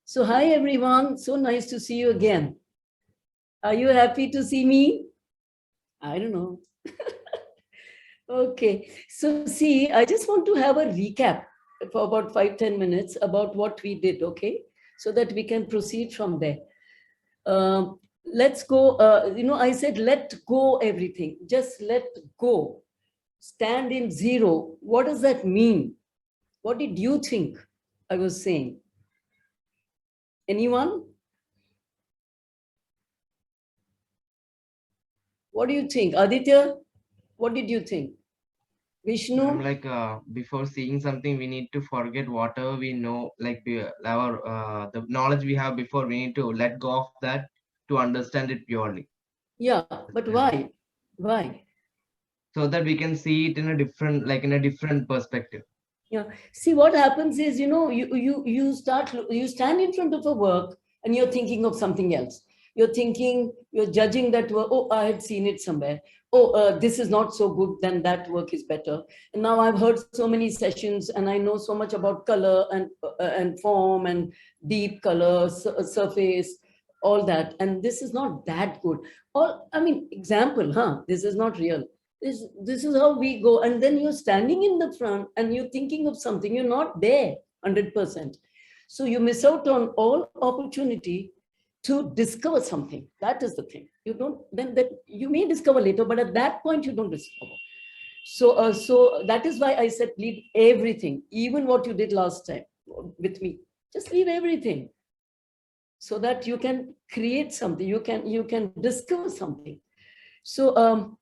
So hi everyone, so nice to see you again. Are you happy to see me? I don't know. Okay, so see, I just want to have a recap for about 5-10 minutes about what we did, okay? So that we can proceed from there. Let's go, I said let go everything, just let go. Stand in zero. What does that mean? What did you think I was saying? Anyone? What do you think? Aditya, what did you think? I'm Vishnu? like before seeing something, we need to forget whatever we know, like our the knowledge we have before. We need to let go of that to understand it purely. Yeah, but Understand it. why? Why? So that we can see it in a different, like in a different perspective. Yeah. See, what happens is, you stand in front of a work and you're thinking of something else. You're judging that work. Oh, I had seen it somewhere. Oh, this is not so good. Then that work is better. And now I've heard so many sessions, and I know so much about color and form and deep color, surface, all that. And this is not that good. Or, I mean, example, huh? This is not real. This is how we go, and then you're standing in the front and you're thinking of something, you're not there 100%, so you miss out on all opportunity to discover something. That is the thing. You don't, then that you may discover later, but at that point you don't discover. So that is why I said leave everything, even what you did last time with me. Just leave everything so that you can create something, you can discover something. So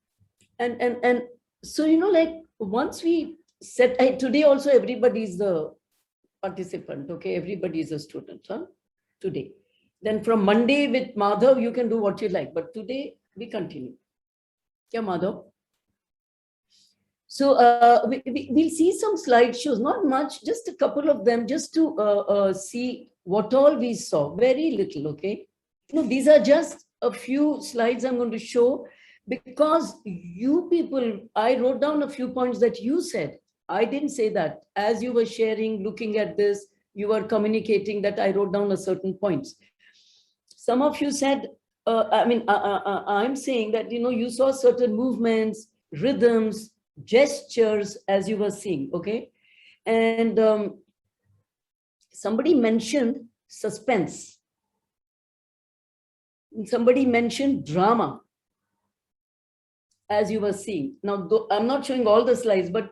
and so like once we set, today also everybody is the participant, okay, everybody is a student, huh? Today, then from Monday with Madhav you can do what you like, but today we continue. Yeah, Madhav. So we'll see some slideshows, not much, just a couple of them, just to see what all we saw. Very little, okay? These are just a few slides I'm going to show, because you people, I wrote down a few points that you said. I didn't say that. As you were sharing, looking at this, you were communicating that I wrote down a certain points. Some of you said, I'm saying that, you saw certain movements, rhythms, gestures as you were seeing, okay? And somebody mentioned suspense. Somebody mentioned drama, as you were seeing. Now, I'm not showing all the slides, but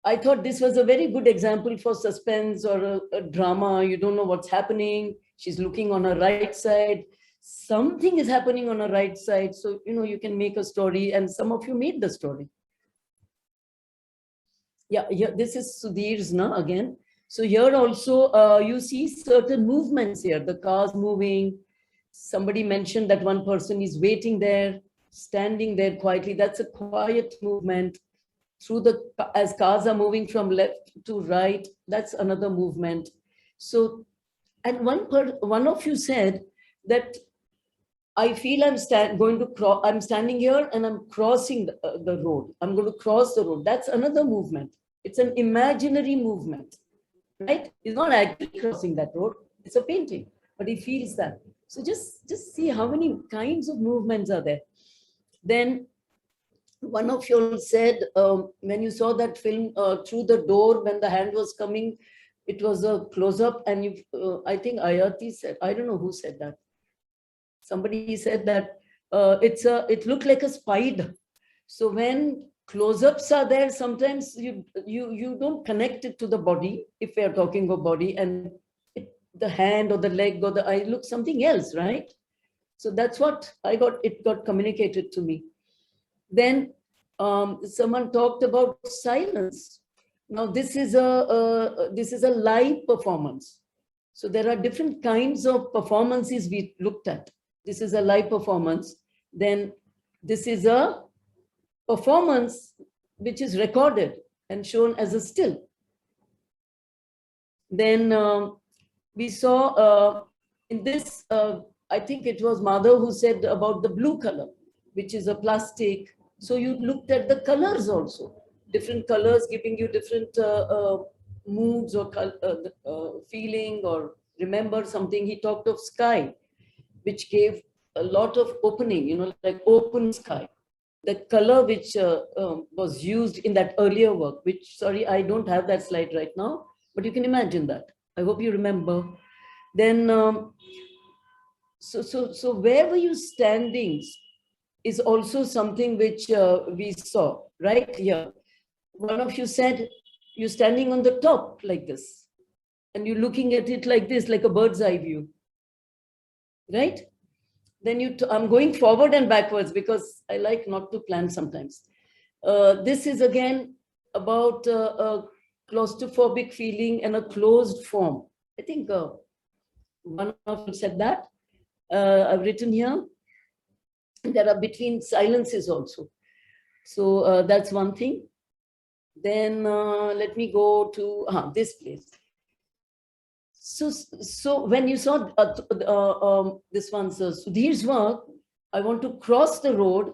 I thought this was a very good example for suspense or a drama. You don't know what's happening. She's looking on her right side. Something is happening on her right side. So, you can make a story, and some of you made the story. Yeah, this is Sudhir's na again. So here also you see certain movements here, the cars moving. Somebody mentioned that one person is waiting there, standing there quietly. That's a quiet movement. Through as cars are moving from left to right, that's another movement. So, and one of you said that I feel I'm standing here and I'm crossing the road. I'm going to cross the road. That's another movement. It's an imaginary movement, right? He's not actually crossing that road. It's a painting, but he feels that. So just see how many kinds of movements are there. Then one of you all said, when you saw that film through the door, when the hand was coming, it was a close up, and I think Ayati said, I don't know who said that. Somebody said that it looked like a spider. So when close-ups are there, sometimes you don't connect it to the body, if we are talking about body, and the hand or the leg or the eye looks something else, right? So that's what it got communicated to me. Then someone talked about silence. Now this is a live performance. So there are different kinds of performances we looked at. This is a live performance. Then this is a performance which is recorded and shown as a still. Then we saw in this, I think it was Madhav who said about the blue color, which is a plastic. So you looked at the colors also, different colors giving you different moods or feeling or remember something, he talked of sky, which gave a lot of opening, like open sky. The color which was used in that earlier work, which, sorry, I don't have that slide right now, but you can imagine that. I hope you remember. Then, so where were you standing is also something which we saw right here. One of you said you're standing on the top like this, and you're looking at it like this, like a bird's eye view, right? Then I'm going forward and backwards because I like not to plan sometimes. This is again about a claustrophobic feeling and a closed form. I think one of you said that. I've written here. There are between silences also. So that's one thing. Then let me go to this place. So when you saw this one's Sudhir's work, I want to cross the road.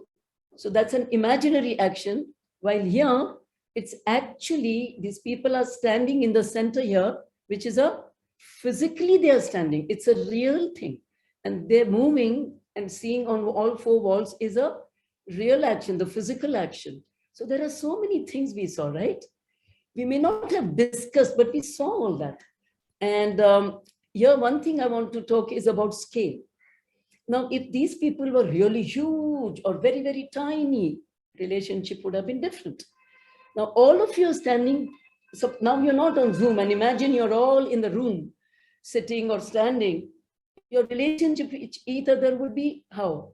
So that's an imaginary action. While here, it's actually, these people are standing in the center here, which is physically they are standing. It's a real thing. And they're moving and seeing on all four walls is a real action, the physical action. So there are so many things we saw, right? We may not have discussed, but we saw all that. And here, one thing I want to talk is about scale. Now, if these people were really huge or very, very tiny, relationship would have been different. Now, all of you are standing. So now you're not on Zoom, and imagine you're all in the room, sitting or standing. Your relationship with each other would be how?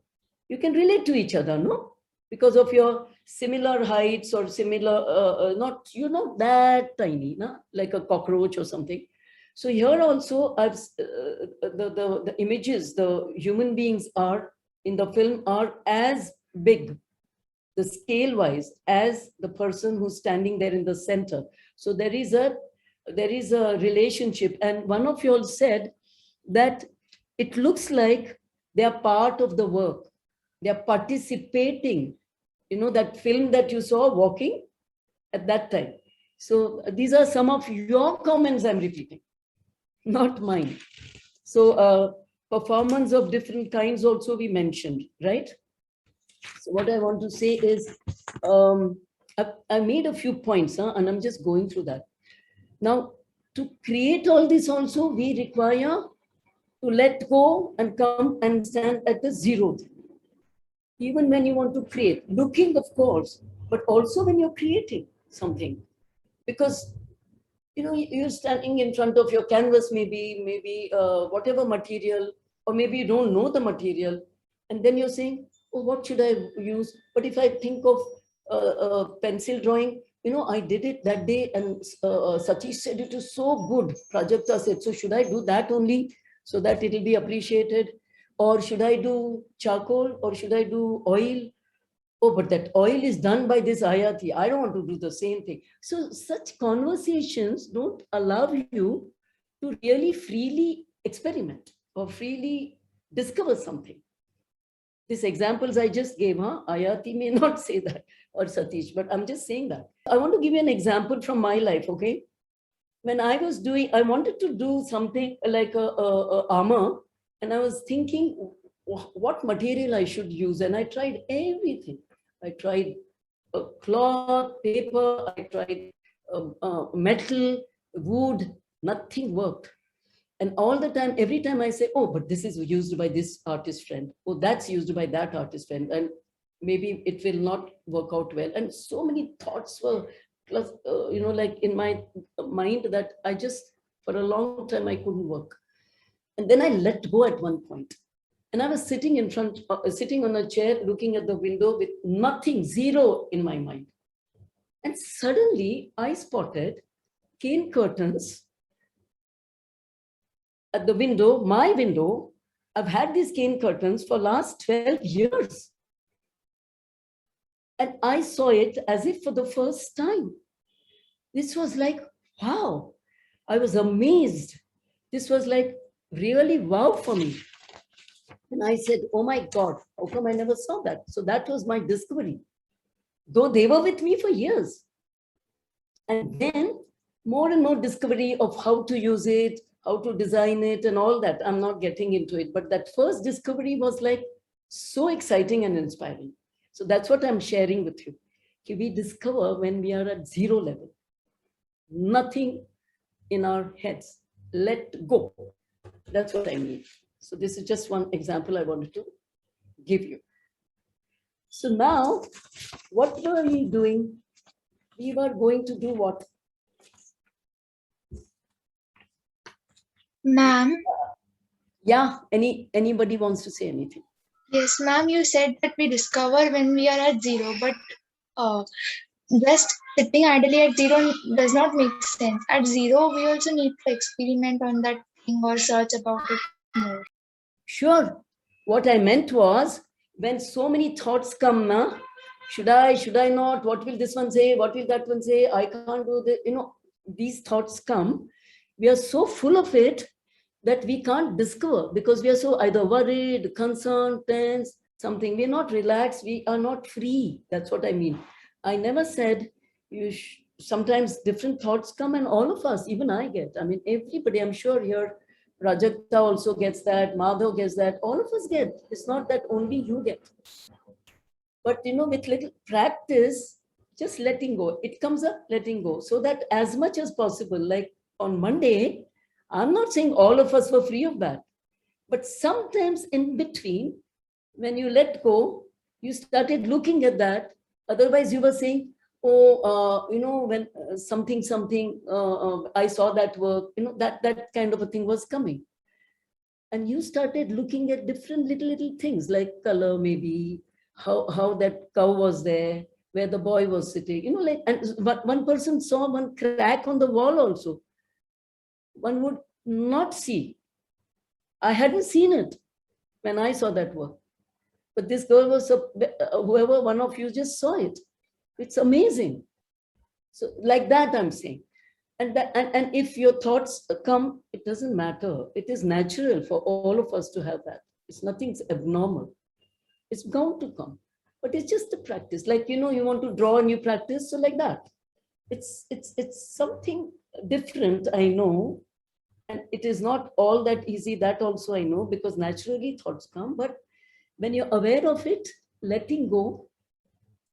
You can relate to each other, no? Because of your similar heights or similar, you're not that tiny, no? Like a cockroach or something. So here also, the images, the human beings are in the film are as big, the scale wise, as the person who's standing there in the center. So there is a relationship. And one of you all said that it looks like they are part of the work. They are participating. That film that you saw walking at that time. So these are some of your comments I'm repeating, not mine. So performance of different kinds also we mentioned, right? So what I want to say is, I made a few points, and I'm just going through that. Now, to create all this also, we require to let go and come and stand at the zero. Even when you want to create, looking, of course, but also when you're creating something. Because you're standing in front of your canvas, maybe whatever material, or maybe you don't know the material, and then you're saying, oh, what should I use? But if I think of pencil drawing, I did it that day, and Satish said it was so good. Prajakta said, so should I do that only so that it will be appreciated? Or should I do charcoal, or should I do oil? Oh, but that oil is done by this Ayati. I don't want to do the same thing. So such conversations don't allow you to really freely experiment or freely discover something. These examples I just gave, Ayati may not say that, or Satish, but I'm just saying that. I want to give you an example from my life, okay? When I wanted to do something like a armor, and I was thinking what material I should use, and I tried everything. I tried cloth, paper, I tried metal, wood, nothing worked. And all the time, every time I say, oh, but this is used by this artist friend. Oh, that's used by that artist friend. And maybe it will not work out well. And so many thoughts were, plus, like in my mind that I just, for a long time, I couldn't work. And then I let go at one point. And I was sitting sitting on a chair, looking at the window with nothing, zero in my mind. And suddenly I spotted cane curtains at the window, my window. I've had these cane curtains for last 12 years. And I saw it as if for the first time. This was like, wow, I was amazed. This was like really wow for me. And I said, oh my God, how come I never saw that? So that was my discovery, though they were with me for years. And then more and more discovery of how to use it, how to design it and all that. I'm not getting into it, but that first discovery was like so exciting and inspiring. So that's what I'm sharing with you. We discover when we are at zero level, nothing in our heads, let go. That's what I mean. So this is just one example I wanted to give you. So now, what were we doing? We were going to do what? Ma'am, Yeah, anybody wants to say anything? yes, ma'am, you said that we discover when we are at zero, but just sitting idly at zero does not make sense. At zero, we also need to experiment on that thing or search about it more. Sure. What I meant was, when so many thoughts come, na, should I not? What will this one say? What will that one say? I can't do this. These thoughts come. We are so full of it that we can't discover because we are so either worried, concerned, tense, something. We're not relaxed. We are not free. That's what I mean. I never said sometimes different thoughts come, and all of us, even I get. I mean, everybody, I'm sure here, Prajakta also gets that, Madhav gets that, all of us get. It's not that only you get. But with little practice, just letting go. It comes up, letting go. So that as much as possible, like on Monday, I'm not saying all of us were free of that. But sometimes in between, when you let go, you started looking at that. Otherwise, you were saying, when something, I saw that work, that kind of a thing was coming. And you started looking at different little things like color, maybe, how that cow was there, where the boy was sitting, but one person saw one crack on the wall also. One would not see. I hadn't seen it when I saw that work. But this girl was, whoever one of you just saw it. It's amazing. So like that, I'm saying. And if your thoughts come, it doesn't matter. It is natural for all of us to have that. It's nothing abnormal. It's bound to come. But it's just a practice. Like, you want to draw and you practice. So like that. It's something different, I know. And it is not all that easy. That also I know, because naturally thoughts come. But when you're aware of it, letting go.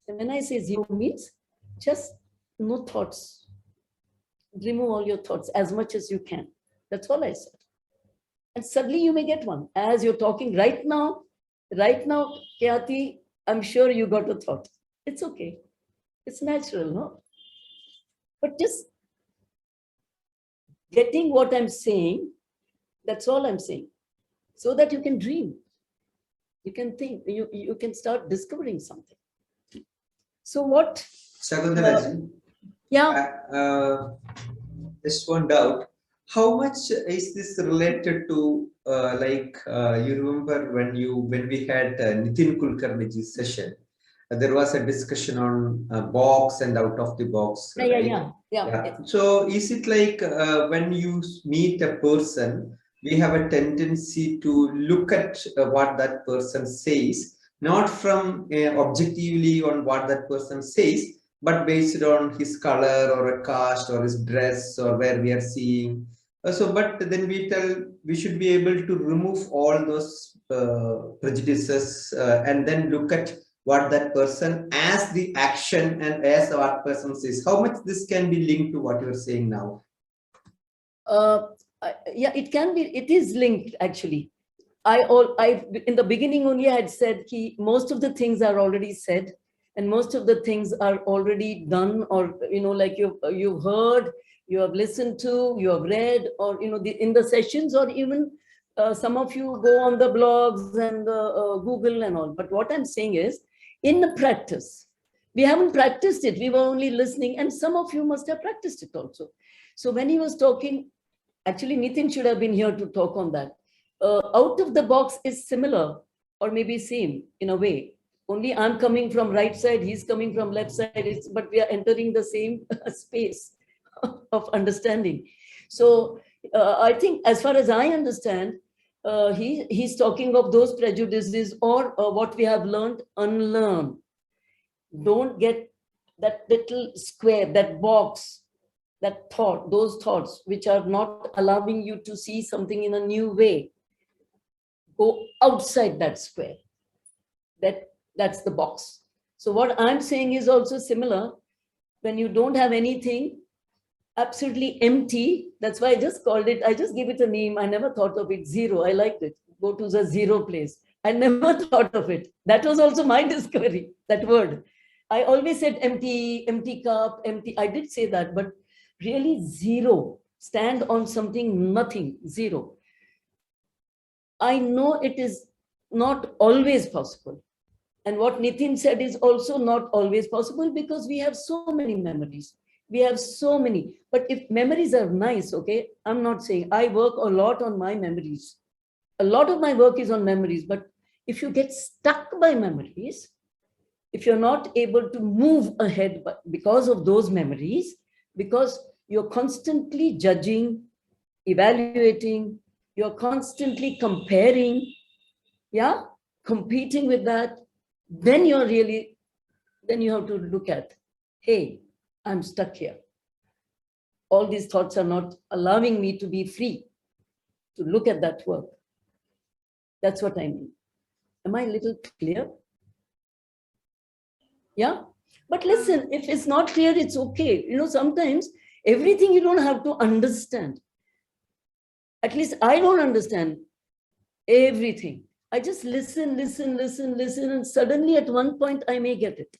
And when I say zero means just no thoughts. Remove all your thoughts as much as you can. That's all I said. And suddenly you may get one. As you're talking right now, Kyati, I'm sure you got a thought. It's okay. It's natural, no? But just getting what I'm saying, that's all I'm saying. So that you can dream. You can think, you can start discovering something. So what? Shakuntalaji, Yeah. just one doubt. How much is this related to, you remember when we had Nitin Kulkarniji's session, there was a discussion on box and out of the box. Right? Yeah. So is it like when you meet a person, we have a tendency to look at what that person says, not from objectively on what that person says, but based on his color or a caste or his dress or where we are seeing. But then we should be able to remove all those prejudices and then look at what that person as the action and as what person says. How much this can be linked to what you're saying now? Yeah, it can be. It is linked actually. I in the beginning only I had said most of the things are already said, and most of the things are already done, or like you've heard, you have listened to, you have read, or in the sessions, or even some of you go on the blogs and Google and all. But what I'm saying is, in the practice, we haven't practiced it. We were only listening, and some of you must have practiced it also. So when he was talking, actually Nitin should have been here to talk on that. Out of the box is similar or maybe same in a way. Only I'm coming from right side, he's coming from left side, but we are entering the same space of understanding. So I think as far as I understand, he's talking of those prejudices or what we have learned, unlearn. Don't get that little square, that box that thought, those thoughts which are not allowing you to see something in a new way, go outside that square. That's the box. So what I'm saying is also similar. When you don't have anything, absolutely empty, that's why I just called it, I just gave it a name. I never thought of it, zero. I liked it. Go to the zero place. I never thought of it. That was also my discovery, that word. I always said empty, empty cup, empty. I did say that, but really zero. Stand on something, nothing, zero. I know it is not always possible. And what Nitin said is also not always possible, because we have so many memories. We have so many. But if memories are nice, okay, I'm not saying, I work a lot on my memories. A lot of my work is on memories. But if you get stuck by memories, if you're not able to move ahead because of those memories, because you're constantly judging, evaluating, you're constantly comparing, yeah, competing with that, then you have to look at, hey, I'm stuck here. All these thoughts are not allowing me to be free to look at that work. That's what I mean. Am I a little clear? Yeah. But listen, if it's not clear, it's okay. You know, sometimes everything you don't have to understand. At least I don't understand everything. I just listen, and suddenly at one point I may get it.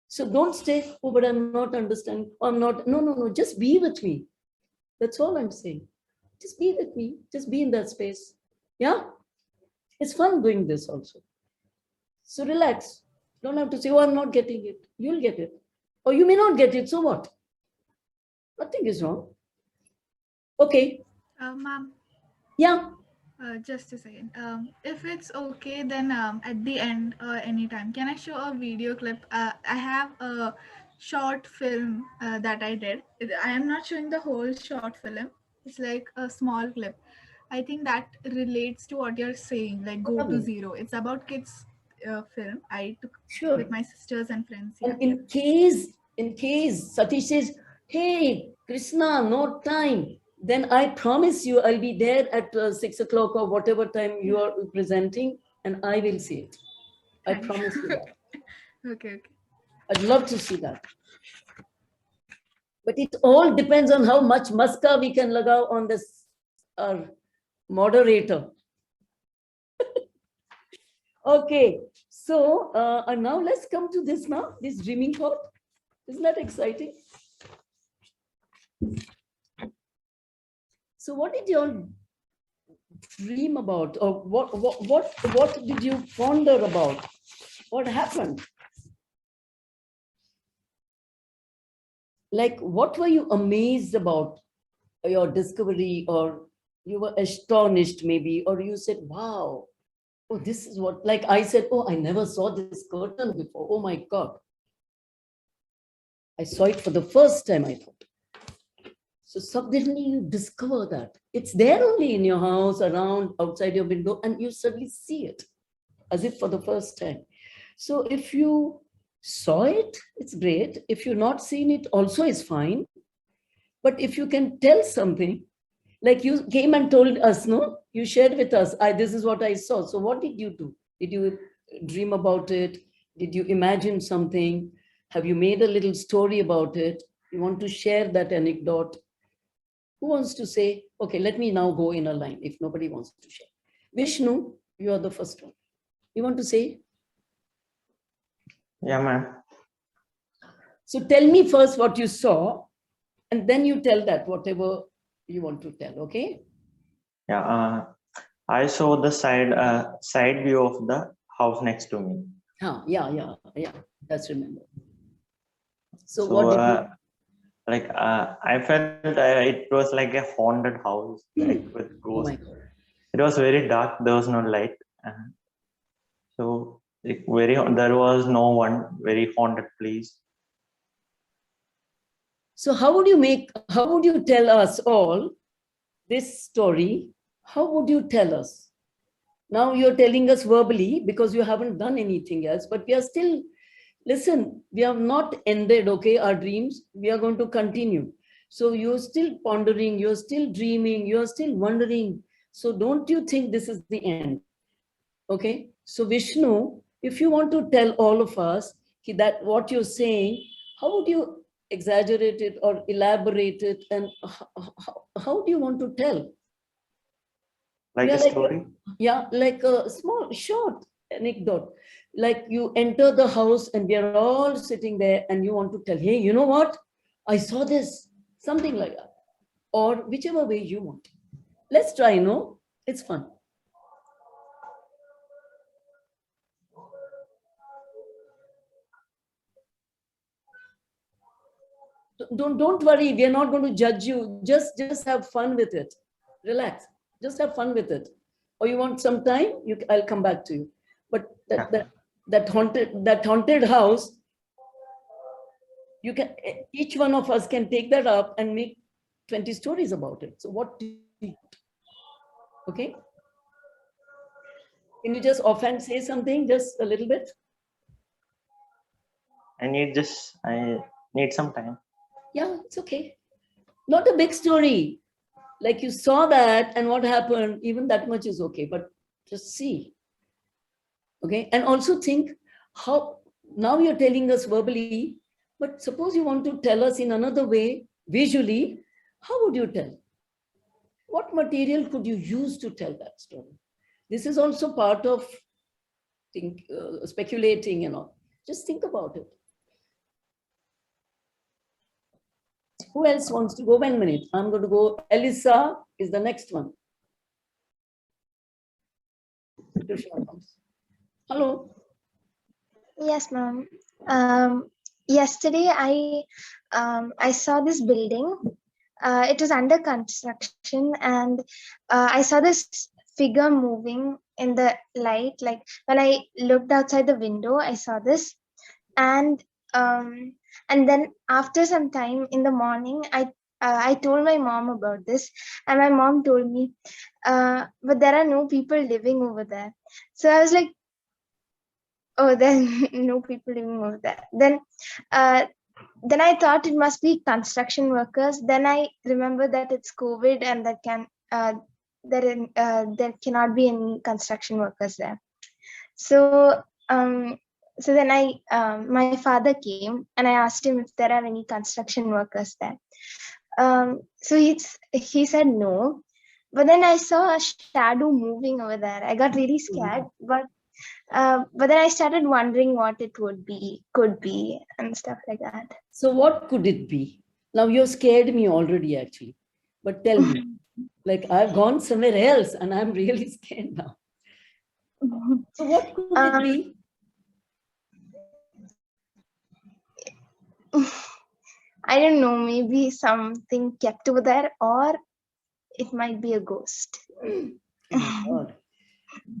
So don't stay, oh, but I'm not understanding. I'm not, no, just be with me. That's all I'm saying. Just be with me. Just be in that space. Yeah? It's fun doing this also. So relax. Don't have to say, oh, I'm not getting it. You'll get it. Or you may not get it, so what? Nothing is wrong. Okay. Ma'am. Yeah. Just a second. If it's okay, then at the end or anytime, can I show a video clip? I have a short film that I did. I am not showing the whole short film. It's like a small clip. I think that relates to what you're saying, like Go to Zero. It's about kids film. I took with my sisters and friends. Yeah. And in case Satish says, hey, Krishna, no time, then I promise you I'll be there at 6 o'clock or whatever time you are presenting, and I will see it. I promise you that. Okay. I'd love to see that. But it all depends on how much maska we can lagao on this moderator. Okay, so now let's come to this now, this dreaming thought. Isn't that exciting? So what did you all dream about, or what did you ponder about? What happened? Like, what were you amazed about your discovery, or you were astonished maybe, or you said, wow, oh, this is what, like I said, oh, I never saw this curtain before. Oh my God. I saw it for the first time, I thought. So suddenly you discover that it's there only in your house, around, outside your window, and you suddenly see it as if for the first time. So if you saw it, it's great. If you've not seen it, also is fine. But if you can tell something, like you came and told us, no, you shared with us, this is what I saw. So what did you do? Did you dream about it? Did you imagine something? Have you made a little story about it? You want to share that anecdote? Who wants to say, okay, let me now go in a line if nobody wants to share. Vishnu, you are the first one. You want to say? Yeah, ma'am. So tell me first what you saw, and then you tell that whatever you want to tell, okay? Yeah, I saw the side view of the house next to me. Yeah, that's remember. So what did you... I felt it was like a haunted house, like with ghosts. Oh, it was very dark. There was no light. So there was no one, very haunted place. So how would you tell us all this story? How would you tell us? Now you're telling us verbally because you haven't done anything else, but we are still, listen, we have not ended, okay, our dreams. We are going to continue. So you're still pondering, you're still dreaming, you're still wondering. So don't you think this is the end? Okay. So Vishnu, if you want to tell all of us that what you're saying, how would you exaggerate it or elaborate it, and how do you want to tell? Like Yeah, a like, story? yeah, like a small, short anecdote. Like you enter the house and we are all sitting there and you want to tell, hey, you know what? I saw this, something like that. Or whichever way you want. Let's try, no? It's fun. Don't worry, we are not going to judge you. Just have fun with it. Relax. Just have fun with it. Or you want some time, I'll come back to you. But that haunted house, you can, each one of us can take that up and make 20 stories about it. So what do you, okay? Can you just offhand say something, just a little bit? I need some time. Yeah, it's okay. Not a big story. Like you saw that and what happened, even that much is okay, but just see. Okay. And also think how, now you're telling us verbally, but suppose you want to tell us in another way, visually, how would you tell? What material could you use to tell that story? This is also part of speculating and all. Just think about it. Who else wants to go? 1 minute. I'm going to go. Elisa is the next one. Hello. Yes, ma'am. Yesterday, I saw this building. It was under construction, and I saw this figure moving in the light. Like when I looked outside the window, I saw this, and then after some time in the morning, I told my mom about this, and my mom told me, but there are no people living over there. So I was like, oh, then no people living over there. Then I thought it must be construction workers. Then I remember that it's COVID and there cannot be any construction workers there. So then my father came and I asked him if there are any construction workers there. So he said no. But then I saw a shadow moving over there. I got really scared, but then I started wondering what it could be, and stuff like that. So what could it be? Now you've scared me already, actually. But tell me, like I've gone somewhere else and I'm really scared now. So what could it be? I don't know, maybe something kept over there, or it might be a ghost. Oh my God.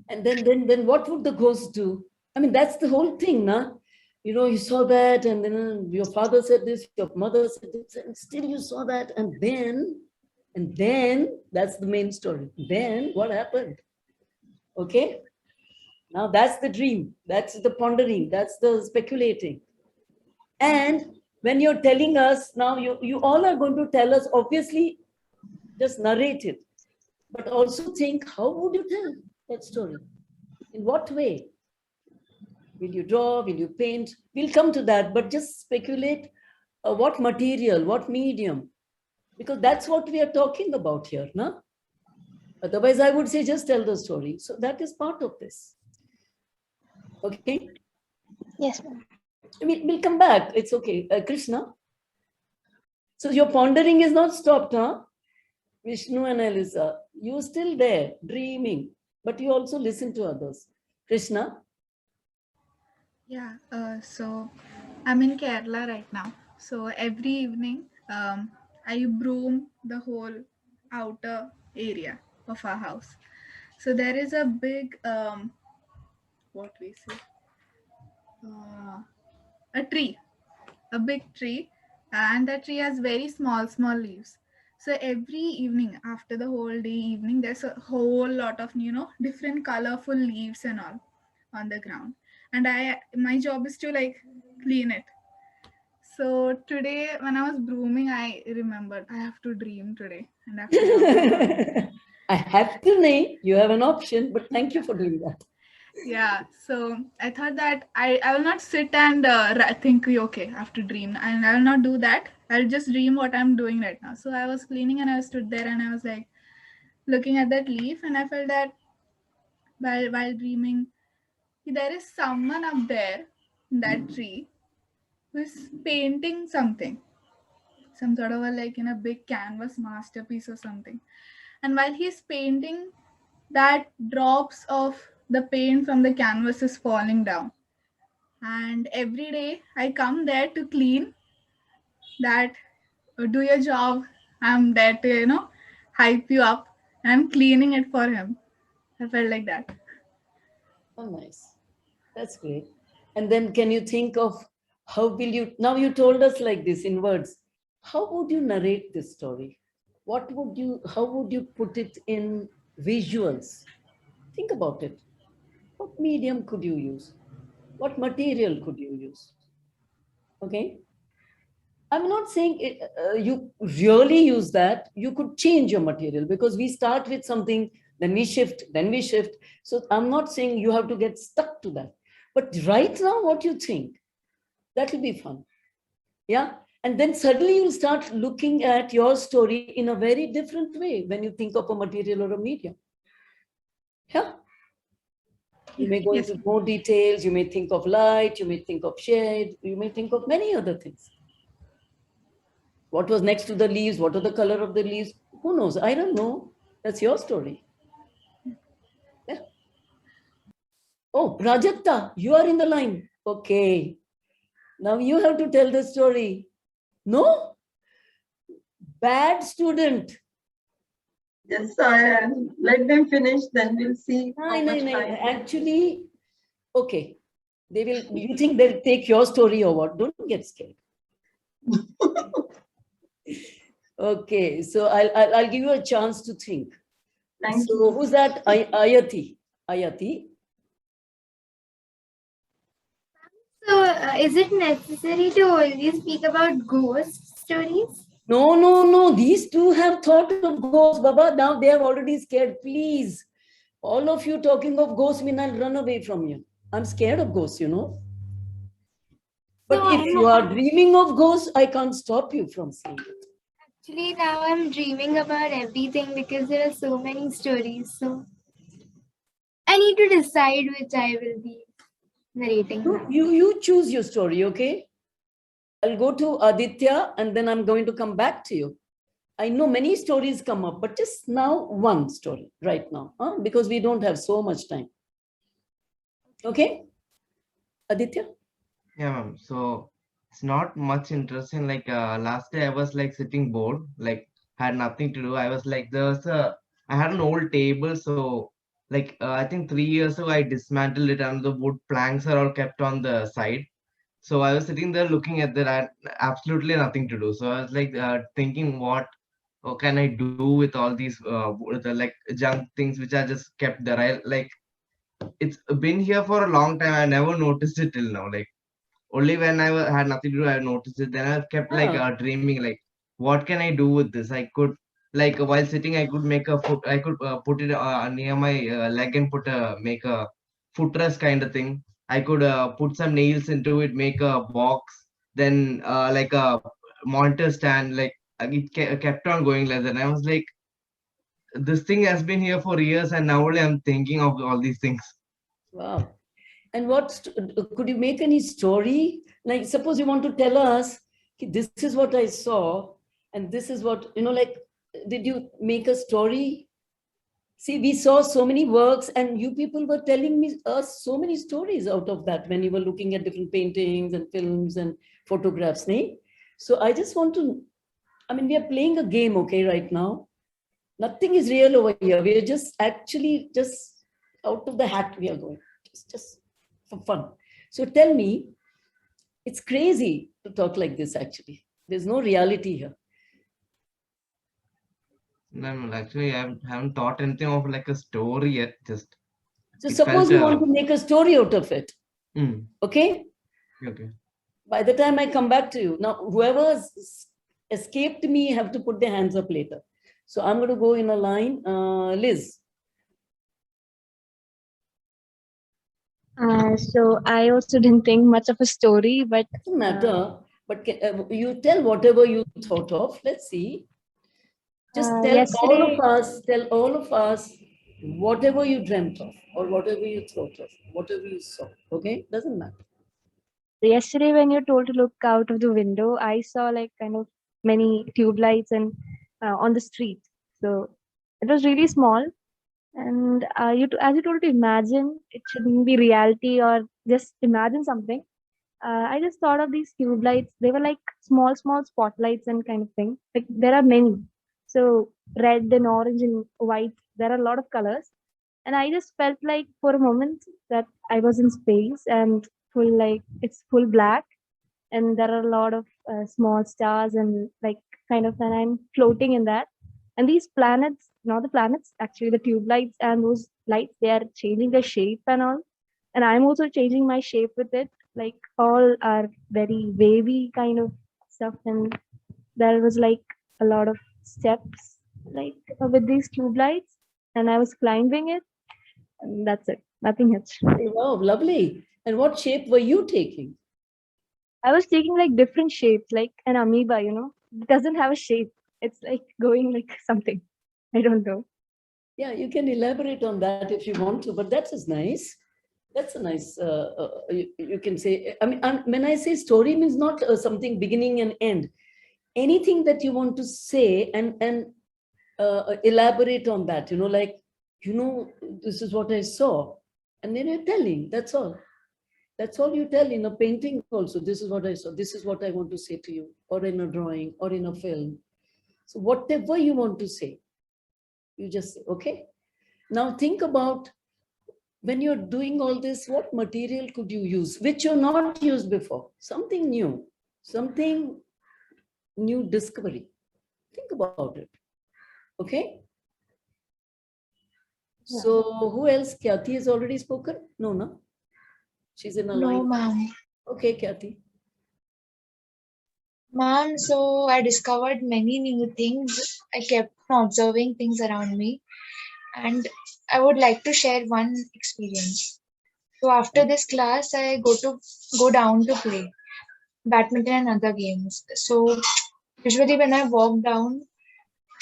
And then what would the ghost do? I mean, that's the whole thing, nah? You know, you saw that, and then your father said this, your mother said this, and still you saw that, and then that's the main story. Then what happened? Okay. Now that's the dream. That's the pondering. That's the speculating. And when you're telling us now, you all are going to tell us, obviously, just narrate it, but also think, how would you tell that story? In what way? Will you draw? Will you paint? We'll come to that, but just speculate what material, what medium, because that's what we are talking about here, no? Otherwise, I would say just tell the story. So that is part of this. Okay? Yes, ma'am. We'll come back. It's okay. Krishna? So your pondering is not stopped, huh? Vishnu and Elisa, you're still there, dreaming, but you also listen to others. Krishna? Yeah, so I'm in Kerala right now. So every evening, I broom the whole outer area of our house. So there is a big, what we say, a tree, a big tree, and that tree has very small leaves. So every evening, after the whole day evening, there's a whole lot of different colorful leaves and all on the ground, and my job is to like clean it. So today when I was brooming, I remembered I have to dream today. And I have to I have to name, you have an option, but thank you for doing that. yeah, so I thought that I will not sit and think, okay, I have to dream. And I will not do that. I'll just dream what I'm doing right now. So I was cleaning and I stood there and I was like looking at that leaf and I felt that while dreaming, there is someone up there in that tree who is painting something, some sort of a like in a big canvas masterpiece or something. And while he's painting, that drops of the paint from the canvas is falling down. And every day I come there to clean that, do your job. I'm there to, hype you up. I'm cleaning it for him. I felt like that. Oh, nice. That's great. And then can you think of how will you, now you told us like this in words, how would you narrate this story? How would you put it in visuals? Think about it. What medium could you use? What material could you use? Okay. I'm not saying you really use that. You could change your material because we start with something, then we shift, then we shift. So I'm not saying you have to get stuck to that. But right now, what you think, that will be fun. Yeah. And then suddenly you'll start looking at your story in a very different way when you think of a material or a medium. Yeah. You may go Yes. into more details. You may think of light. You may think of shade. You may think of many other things. What was next to the leaves? What are the color of the leaves? Who knows? I don't know. That's your story. Yeah. Oh, Prajakta, you are in the line. Okay. Now you have to tell the story. No? Bad student. Yes, let them finish, then we'll see. How much No. time. Actually, okay. They will. You think they'll take your story or what? Don't get scared. Okay, so I'll give you a chance to think. Thank So you. who's that? Ayati. Ayati. So, is it necessary to always speak about ghost stories? No. These two have thought of ghosts, Baba. Now they are already scared. Please, all of you talking of ghosts mean I'll run away from you. I'm scared of ghosts, you know. But No, if you are dreaming of ghosts, I can't stop you from saying it. Actually, now I'm dreaming about everything because there are so many stories. So I need to decide which I will be narrating. now. You choose your story, okay? I'll go to Aditya and then I'm going to come back to you. I know many stories come up, but just now one story right now, because we don't have so much time. Okay? Aditya? Yeah, ma'am. So it's not much interesting. Like last day I was like sitting bored, like had nothing to do. I was like, I had an old table. So like I think 3 years ago I dismantled it and the wood planks are all kept on the side. So I was sitting there looking at that. I had absolutely nothing to do. So I was like thinking, what can I do with all these with the, like junk things which are just kept there. I like it's been here for a long time. I never noticed it till now. Like only when I had nothing to do, I noticed it. Then I kept like dreaming, like, what can I do with this? I could, like, while sitting, I could make a foot. I could put it near my leg and make a footrest kind of thing. I could put some nails into it, make a box, then like a monitor stand. Like it kept on going like that. And I was like, this thing has been here for years, and now only I'm thinking of all these things. Wow. And could you make any story? Like, suppose you want to tell us, this is what I saw, and this is what, like, did you make a story? See, we saw so many works, and you people were telling us so many stories out of that when you were looking at different paintings and films and photographs. So I just want to, we are playing a game, okay, right now. Nothing is real over here. We are just actually just out of the hat we are going, just for fun. So tell me, it's crazy to talk like this actually. There's no reality here. No, actually, I haven't thought anything of like a story yet. Just so suppose you want to make a story out of it. Okay. Okay. By the time I come back to you, now whoever's escaped me have to put their hands up later. So I'm going to go in a line. Liz. So I also didn't think much of a story, but Doesn't matter, but you tell whatever you thought of. Let's see. Just tell all of us whatever you dreamt of or whatever you thought of, whatever you saw. Okay, doesn't matter. yesterday when you're told to look out of the window, I saw like kind of many tube lights and on the street. So it was really small, and as you told to imagine, it shouldn't be reality or just imagine something. I just thought of these tube lights. They were like small, small spotlights and kind of thing. Like there are many. So red and orange and white. There are a lot of colors. And I just felt like for a moment that I was in space and full like it's full black. And there are a lot of small stars and like kind of, and I'm floating in that. And these planets, not the planets, actually the tube lights and those lights, they are changing their shape and all. And I'm also changing my shape with it. Like all are very wavy kind of stuff. And there was like a lot of steps like with these tube lights. And I was climbing it. And that's it. Nothing else. Wow, lovely. And what shape were you taking? I was taking like different shapes, like an amoeba, you know. It doesn't have a shape. It's like going like something. I don't know. Yeah, you can elaborate on that if you want to, but that is nice. That's a nice, you can say, I mean, when I say story means not something beginning and end. Anything that you want to say and elaborate on that, you know, like, you know, this is what I saw. And then you're telling, that's all. That's all you tell in a painting also. This is what I saw. This is what I want to say to you, or in a drawing, or in a film. So whatever you want to say, you just say, okay. Now think about when you're doing all this, what material could you use, which you're not used before? Something new discovery. Think about it. Okay. Yeah. So who else? Khyati has already spoken? No. She's in a line. No, ma'am. Okay, Khyati. Ma'am, so I discovered many new things. I kept on observing things around me, and I would like to share one experience. So after this class, I go down to play badminton and other games. So usually when I walk down,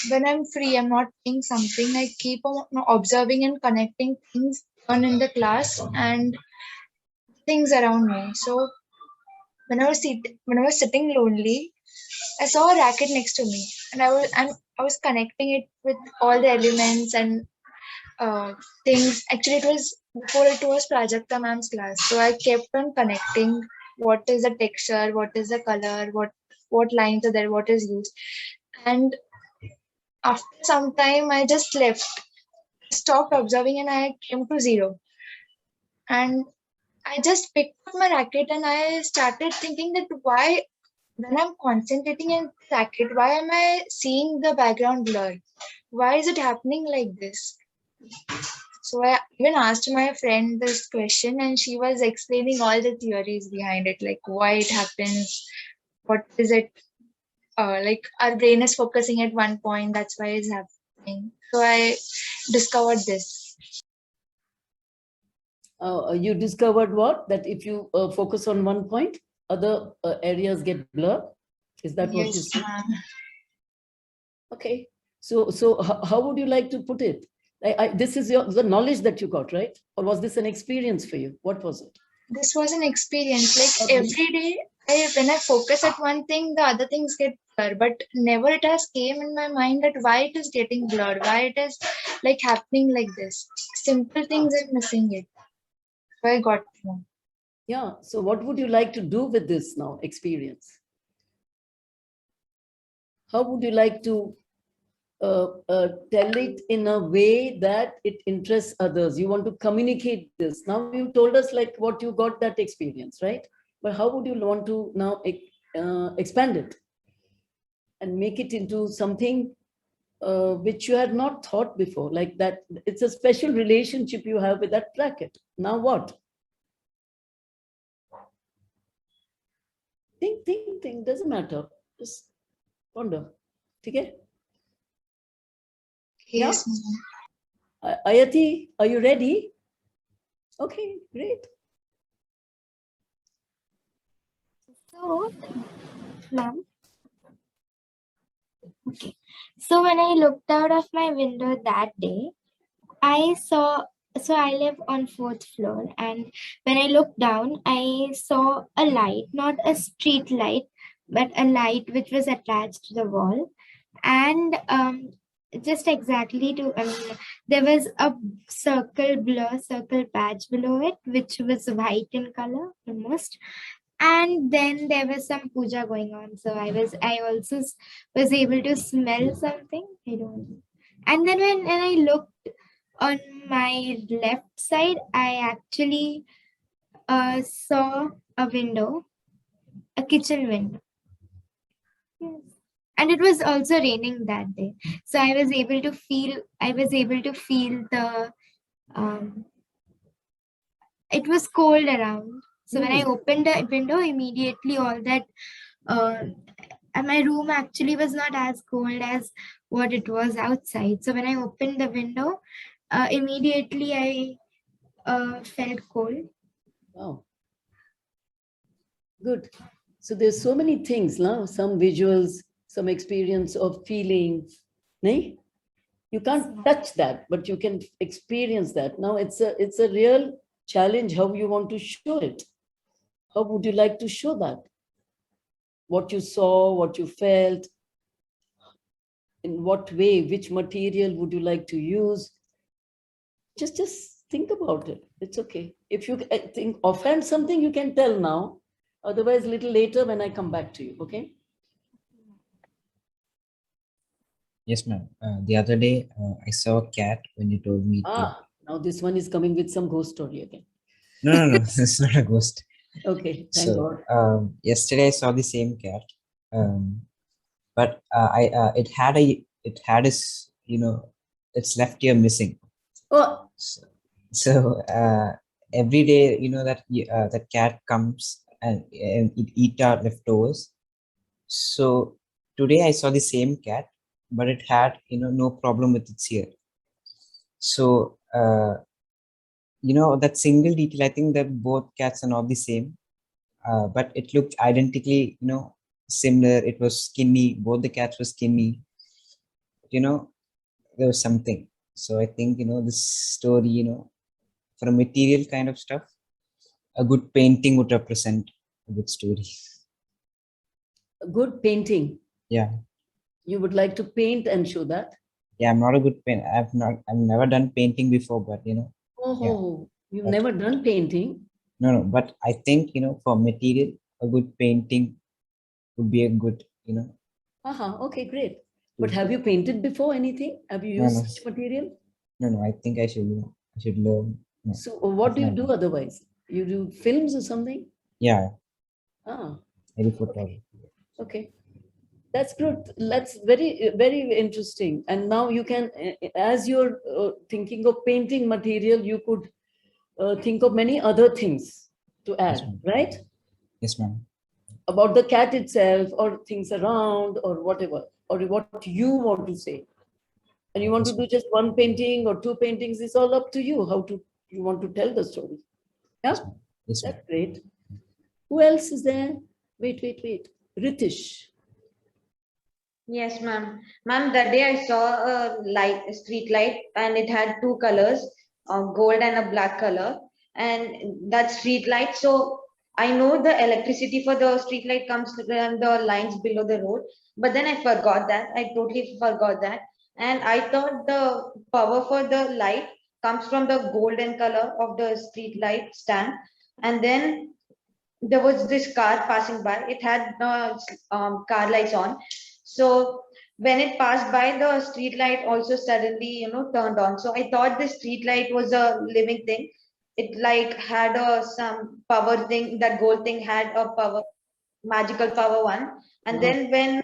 when I'm free, I'm not doing something, I keep on observing and connecting things on in the class and things around me. So when I was sitting lonely, I saw a racket next to me, and I was connecting it with all the elements and things. Actually, it was Prajakta ma'am's class, so I kept on connecting. What is the texture? What is the color? What lines are there? What is used? And after some time, I just left, stopped observing, and I came to zero. And I just picked up my racket and I started thinking that why, when I'm concentrating in the racket, why am I seeing the background blur? Why is it happening like this? So I even asked my friend this question and she was explaining all the theories behind it, like why it happens, what is it, like our brain is focusing at one point, that's why it's happening. So I discovered this. You discovered what? That if you focus on one point, other areas get blurred? Is that what you Yes, said? ma'am. Okay. So how would you like to put it? This is the knowledge that you got, right? Or was this an experience for you? What was it? This was an experience. Like Okay. every day, when I focus at one thing, the other things get blurred. But never it has came in my mind that why it is getting blurred, why it is like happening like this. Simple things are missing it. So I got to know. Yeah. So what would you like to do with this now experience? How would you like to tell it in a way that it interests others? You want to communicate this. Now you told us like what you got that experience, right? But how would you want to now expand it and make it into something which you had not thought before, like that it's a special relationship you have with that racket. Now what? Think. Doesn't matter. Just ponder. Okay? Yes, ma'am. Ayati, are you ready? Okay, great. So, ma'am. Okay. So when I looked out of my window that day, I saw, so I live on 4th floor, and when I looked down, I saw a light, not a street light, but a light which was attached to the wall. And just exactly to, there was a circle patch below it, which was white in color almost. And then there was some puja going on. So I also was able to smell something. I don't know. And then when I looked on my left side, I actually saw a window, a kitchen window. Yes. And it was also raining that day. So I was able to feel the, it was cold around. So when I opened the window, immediately all that, and my room actually was not as cold as what it was outside. So when I opened the window, immediately I felt cold. Wow. Good. So there's so many things now, some visuals, some experience of feeling. Nahi? You can't touch that, but you can experience that. Now it's a real challenge how you want to show it. How would you like to show that? What you saw, what you felt, in what way, which material would you like to use? Just think about it. It's okay. If you think offhand something, you can tell now. Otherwise, a little later when I come back to you, okay? Yes, ma'am. The other day, I saw a cat when you told me to. Now this one is coming with some ghost story again. No, it's not a ghost. Okay, thank God. Yesterday I saw the same cat, but it had its, its left ear missing. Oh. So every day, that cat comes and it eat our leftovers. So today I saw the same cat, but it had no problem with its ear. So that single detail, I think that both cats are not the same, but it looked identically similar. It was skinny, both the cats were skinny. There was something. So I think this story, for a material kind of stuff, a good painting would represent a good story. A good painting. Yeah. You would like to paint and show that? Yeah, I'm not a good painter. I've never done painting before, but Oh, you've never done painting? No, but I think for material, a good painting would be a good, Okay, great. But have you painted before anything? Have you used such material? No, I think I should learn. No, so what do you do otherwise? You do films or something? Yeah. Maybe photography. Okay. That's good. That's very, very interesting. And now you can, as you're thinking of painting material, you could think of many other things to add, right? Yes, ma'am. About the cat itself or things around or whatever, or what you want to say. And you want to do just one painting or two paintings, it's all up to you, you want to tell the story. Yeah? Yes, that's great. Who else is there? Wait. Ritish. Yes, ma'am. Ma'am, that day I saw a street light, and it had two colors, gold and a black color. And that street light, so I know the electricity for the street light comes from the lines below the road, but then I forgot that. I totally forgot that. And I thought the power for the light comes from the golden color of the street light stand. And then there was this car passing by. It had car lights on. So when it passed by, the street light also suddenly, turned on. So I thought the street light was a living thing. It like had some power thing. That gold thing had a power, magical power one. And then when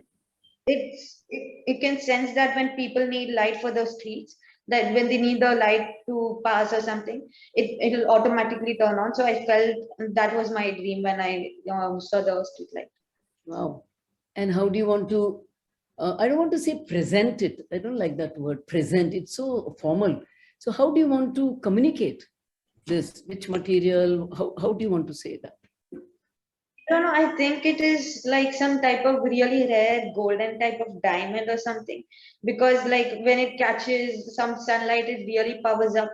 it can sense that when people need light for the streets, that when they need the light to pass or something, it'll automatically turn on. So I felt that was my dream when I saw the street light. Wow. And how do you want to, I don't want to say present it. I don't like that word present. It's so formal. So how do you want to communicate this? Which material? How do you want to say that? No, no, I think it is like some type of really rare golden type of diamond or something. Because like when it catches some sunlight, it really powers up.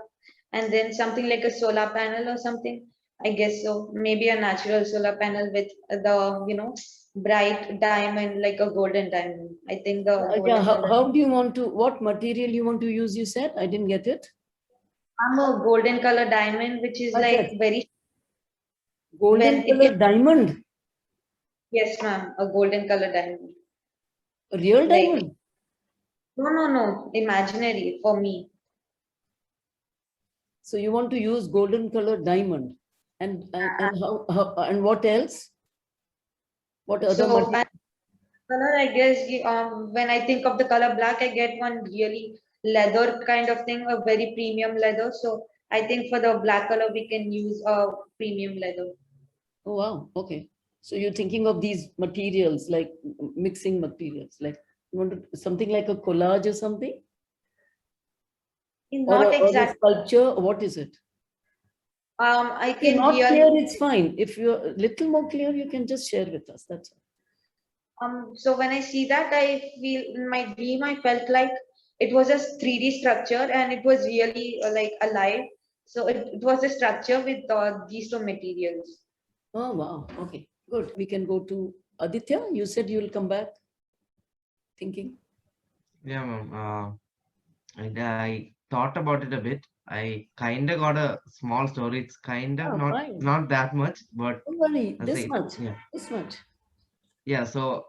And then something like a solar panel or something. I guess so. Maybe a natural solar panel with the, bright diamond, like a golden diamond. I think the Yeah, golden color. how do you want to, what material you want to use, you said? I didn't get it. I'm a golden color diamond, which is like Okay. very Golden when it color gets, diamond, yes, ma'am, a golden color diamond. a real Like, diamond. no, imaginary for me. So you want to use golden color diamond, and how and what else? What other So, material? and color, I guess, when I think of the color black, I get one really leather kind of thing, a very premium leather. So I think for the black color, we can use a premium leather. Oh wow, okay. So you're thinking of these materials, like mixing materials, like you want to, something like a collage or something, Not or a exactly. sculpture. What is it? I If you're can not clear, really. it's fine. If you're a little more clear, you can just share with us. That's all. So when I see that, I feel in my dream, I felt like it was a 3D structure and it was really like alive. So it was a structure with these two materials. Oh wow, okay, good. We can go to Aditya. You said you'll come back thinking. Yeah, ma'am. I thought about it a bit. I kind of got a small story. It's kind of Oh, not fine. not that much, but Don't worry, I'll this say much, yeah. this much. Yeah, so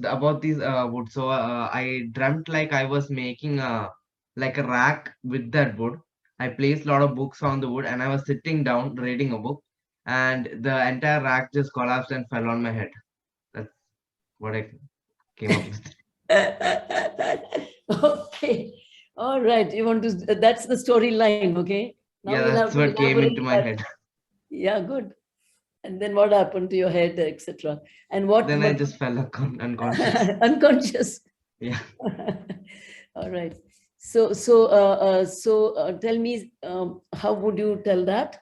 about these wood. So I dreamt like I was making like a rack with that wood. I placed a lot of books on the wood, and I was sitting down reading a book, and the entire rack just collapsed and fell on my head. That's what I came up with. Okay, all right. You want to? That's the storyline. Okay. Now Yeah, we'll have that's to what came elaborate into my that. head. Yeah, good. And then what happened to your head, etc. And what? Then I just fell unconscious. Unconscious. Yeah. All right. So tell me, how would you tell that?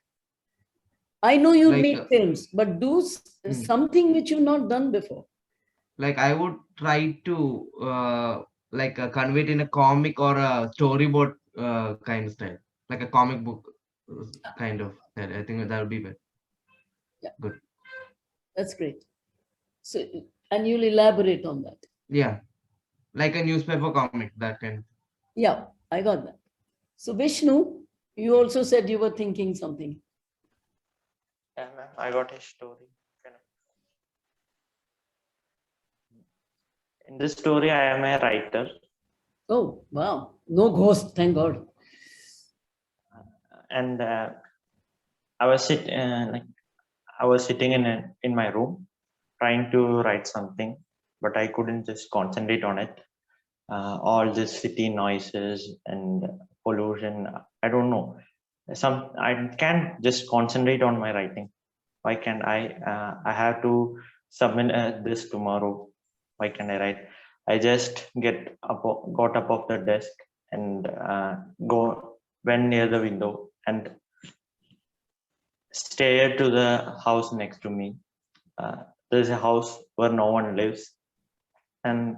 I know you Like, make films, but do something which you've not done before. Like I would try to convey it in a comic or a storyboard kind of style, like a comic book kind of style. I think that would be better. Yeah. Good. That's great. So, and you'll elaborate on that. Yeah, like a newspaper comic, that kind. Yeah, I got that. So Vishnu, you also said you were thinking something. Yeah, ma'am. I got a story. In this story, I am a writer. Oh, wow. No ghost, thank God. And I was sitting in my room trying to write something, but I couldn't just concentrate on it. All this city noises and pollution, I don't know. I can't just concentrate on my writing. Why can't I? I have to submit this tomorrow. Why can't I write? I just got up off the desk and went near the window and stared to the house next to me. There's a house where no one lives, and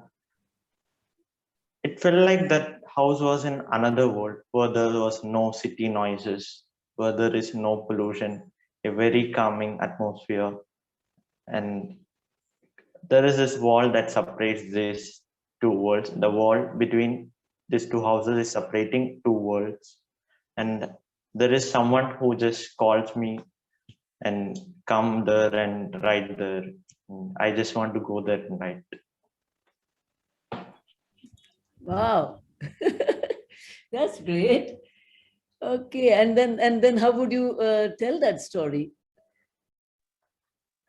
it felt like that house was in another world where there was no city noises, where there is no pollution, a very calming atmosphere, and there is this wall that separates these two worlds. The wall between these two houses is separating two worlds, and there is someone who just calls me and come there and write there. I just want to go there and write. Wow. That's great. Okay, and then how would you tell that story?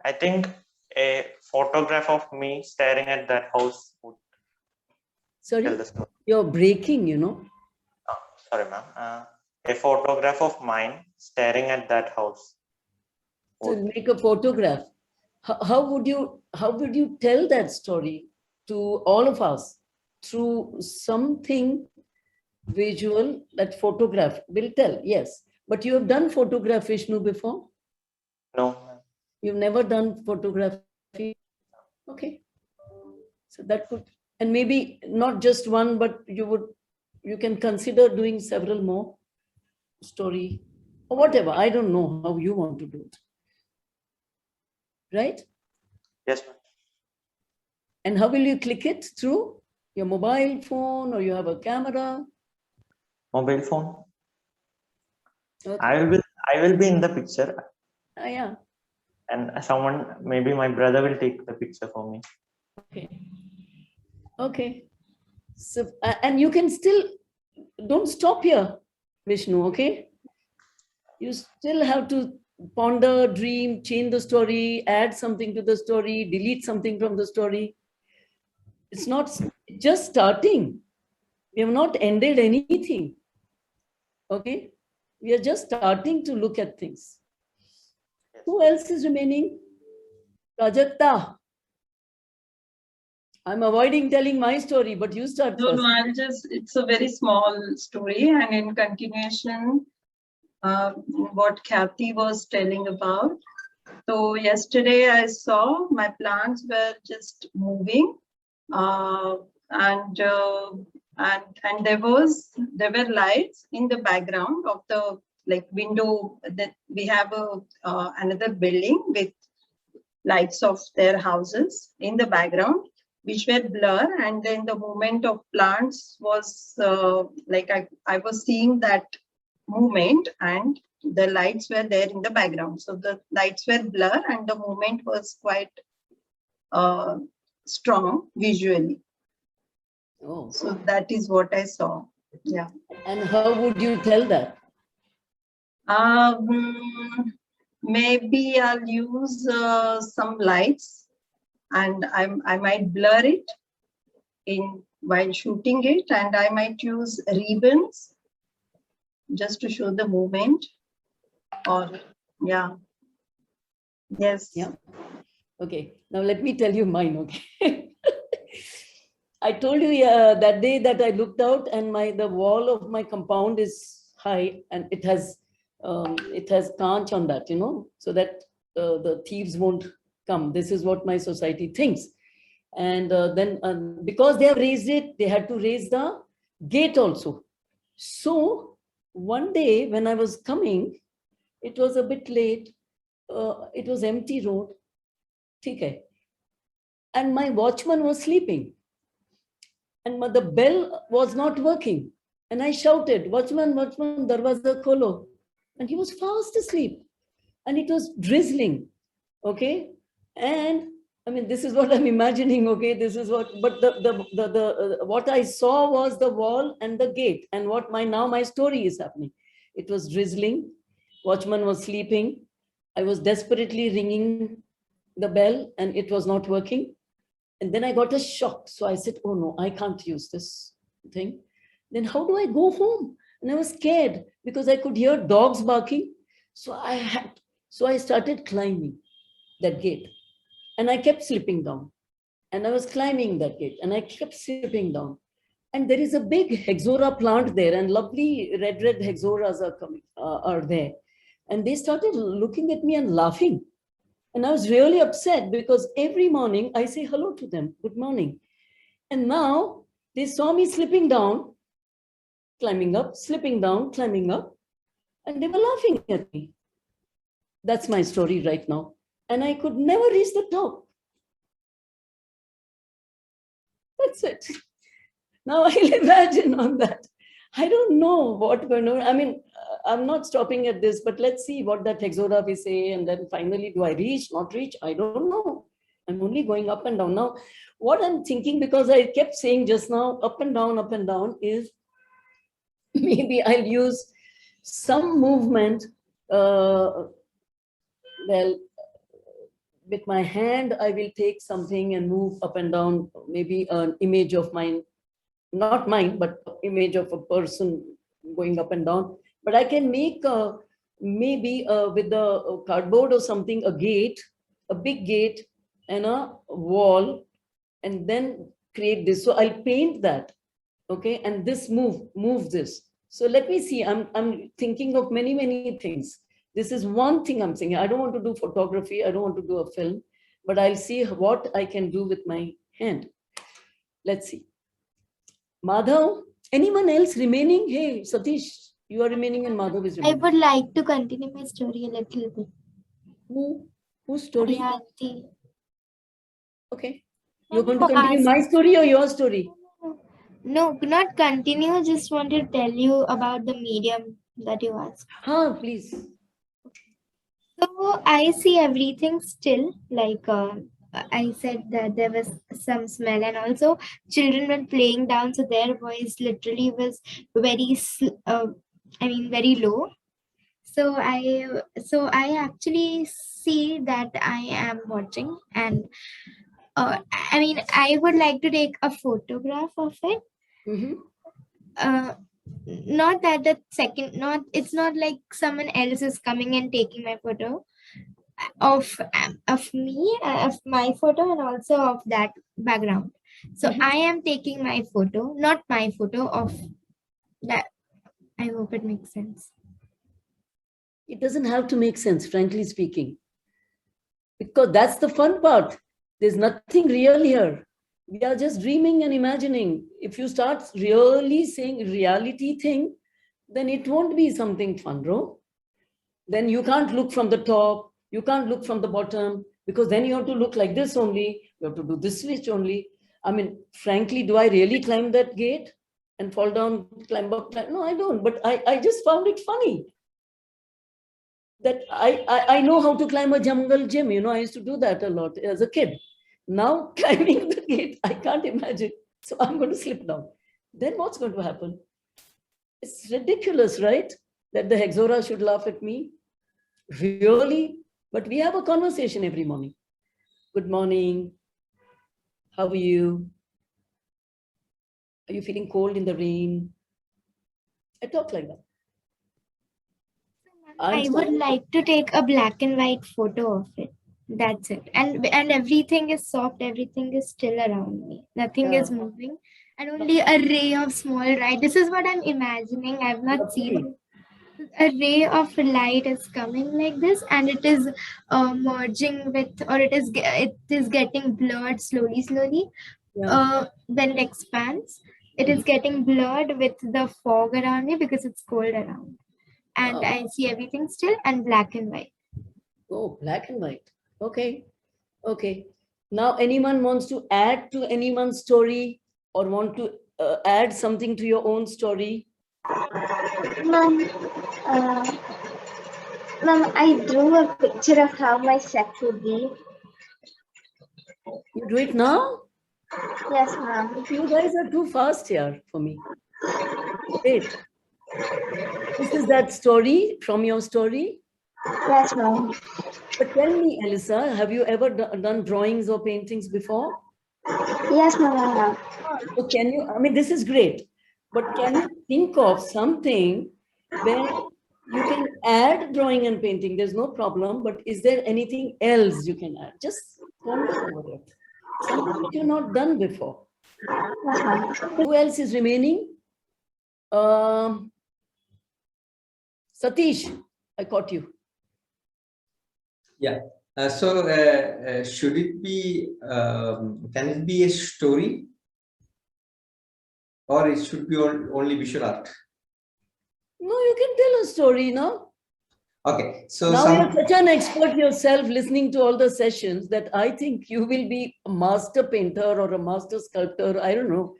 I think a photograph of me staring at that house would Sorry, tell the story. you're breaking, Oh, sorry, ma'am. A photograph of mine staring at that house. So make a photograph. how would you tell that story to all of us? Through something visual, that photograph will tell, yes. But you have done photograph, Vishnu, before? No. You've never done photography? Okay. So that could, and maybe not just one, but you can consider doing several more story or whatever. I don't know how you want to do it. Right? Yes, ma'am. And how will you click it? Through your mobile phone, or you have a camera? Mobile phone. Okay. I will be in the picture, Yeah. and someone, maybe my brother, will take the picture for me. Okay. Okay. So, and you can still, don't stop here, Vishnu, okay? You still have to ponder, dream, change the story, add something to the story, delete something from the story. It's not just starting. We have not ended anything. Okay? We are just starting to look at things. Who else is remaining? Prajakta. I'm avoiding telling my story, but you start No, first. no, it's a very small story, and in continuation, what Kathy was telling about. So yesterday I saw my plants were just moving, and there were lights in the background of the window. That we have another building with lights of their houses in the background, which were blur, and then the movement of plants was I was seeing that movement, and the lights were there in the background. So the lights were blur and the movement was quite strong visually. Oh. So that is what I saw. Yeah. And how would you tell that? Maybe I'll use some lights, and I might blur it while shooting it, and I might use ribbons just to show the movement. Or yeah. Yes. Yeah. Okay. Now let me tell you mine. Okay. I told you that day that I looked out, and the wall of my compound is high, and it has kanch on that, so that the thieves won't come. This is what my society thinks. And then because they have raised it, they had to raise the gate also. So one day when I was coming, it was a bit late. It was empty road. Okay. And my watchman was sleeping. And the bell was not working. And I shouted, "Watchman, watchman, darwaza kholo." And he was fast asleep. And it was drizzling. Okay. And I mean, this is what I'm imagining. Okay. This is what, but what I saw was the wall and the gate. And now my story is happening. It was drizzling. Watchman was sleeping. I was desperately ringing the bell and it was not working. And then I got a shock. So I said, oh no, I can't use this thing. Then how do I go home? And I was scared because I could hear dogs barking. So I started climbing that gate, and I kept slipping down. And I was climbing that gate and I kept slipping down. And there is a big hexora plant there, and lovely red hexoras are there. And they started looking at me and laughing. And I was really upset because every morning I say hello to them, good morning. And now they saw me slipping down, climbing up, slipping down, climbing up, and they were laughing at me. That's my story right now. And I could never reach the top. That's it. Now I'll imagine on that. I don't know what we're doing. I mean, I'm not stopping at this, but let's see what that hexora will say. And then finally, do I reach, not reach? I don't know. I'm only going up and down. Now, what I'm thinking, because I kept saying just now, up and down, is maybe I'll use some movement. Well, with my hand, I will take something and move up and down, maybe an image of mine, not mine, but image of a person going up and down. But I can make maybe with the cardboard or something, a gate, a big gate and a wall, and then create this. So I'll paint that. Okay, and this move this. So let me see. I'm thinking of many things. This is one thing I'm thinking. I don't want to do photography. I don't want to do a film, but I'll see what I can do with my hand. Let's see. Madhav, anyone else remaining? Hey, Satish, you are remaining and Madhav is I remaining. would like to continue my story a little bit. Whose story? Hayati. Okay. You're going to continue my story or your story? No, not continue. Just want to tell you about the medium that you asked. Please. So I see everything still, like I said that there was some smell, and also children were playing down, so their voice literally was very, very low. So I actually see that I am watching, and I would like to take a photograph of it. Not that the second, it's not like someone else is coming and taking my photo of me, of my photo, and also of that background. So I am taking my photo, not my photo of that. I hope it makes sense. It doesn't have to make sense, frankly speaking, because that's the fun part. There's nothing real here. We are just dreaming and imagining. If you start really saying reality thing, then it won't be something fun, bro. Then you can't look from the top, you can't look from the bottom, because then you have to look like this only, you have to do this switch only. I mean, frankly, do I really climb that gate and fall down, climb up? No, I don't, but I just found it funny. That I know how to climb a jungle gym. You know, I used to do that a lot as a kid. Now climbing the gate, I can't imagine. So I'm going to slip down. Then what's going to happen? It's ridiculous, right? That the Hexora should laugh at me. Really? But we have a conversation every morning. Good morning. How are you? Are you feeling cold in the rain? I talk like that. I would like to take a black and white photo of it. That's it. And everything is soft, everything is still around me. Nothing is moving. And only a ray of small light. This is what I'm imagining. I've not seen a ray of light is coming like this, and it is merging with, or it is getting blurred slowly. When it expands, it is getting blurred with the fog around me because it's cold around. And I see everything still and black and white. Oh, black and white. Okay. Okay. Now, anyone wants to add to anyone's story or want to add something to your own story? Mom, I drew a picture of how my set would be. You do it now? Yes, Mom. You guys are too fast here for me. Wait. This is that story from your story? Yes, Mom. But tell me, Alyssa, have you ever done drawings or paintings before? Yes, Mom, I have. So can you, I mean, this is great, but can you think of something where you can add drawing and painting? There's no problem, but is there anything else you can add? Just ponder over it. Something that you've not done before. Who else is remaining? Satish, I caught you. Yeah. Should it be, can it be a story? Or it should be only visual art? No, you can tell a story, no? Okay. So now you're such an expert yourself listening to all the sessions that I think you will be a master painter or a master sculptor. I don't know.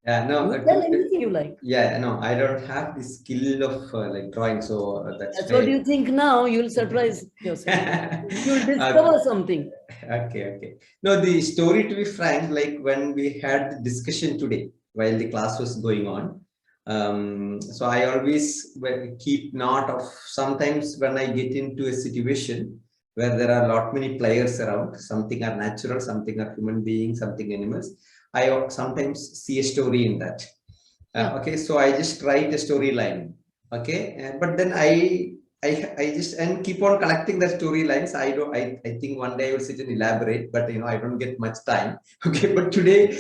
Yeah, no. Tell anything you like. Yeah, no, I don't have the skill of like drawing, so that's what you think now. You'll surprise yourself. You'll discover something. Okay. No, the story, to be frank, like when we had the discussion today while the class was going on, so I always keep note of sometimes when I get into a situation where there are a lot many players around, something are natural, something are human beings, something animals. I sometimes see a story in that. Okay, so I just write a storyline. Okay, but then I I just and keep on collecting the storylines. I think one day I will sit and elaborate, but I don't get much time. Okay, but today,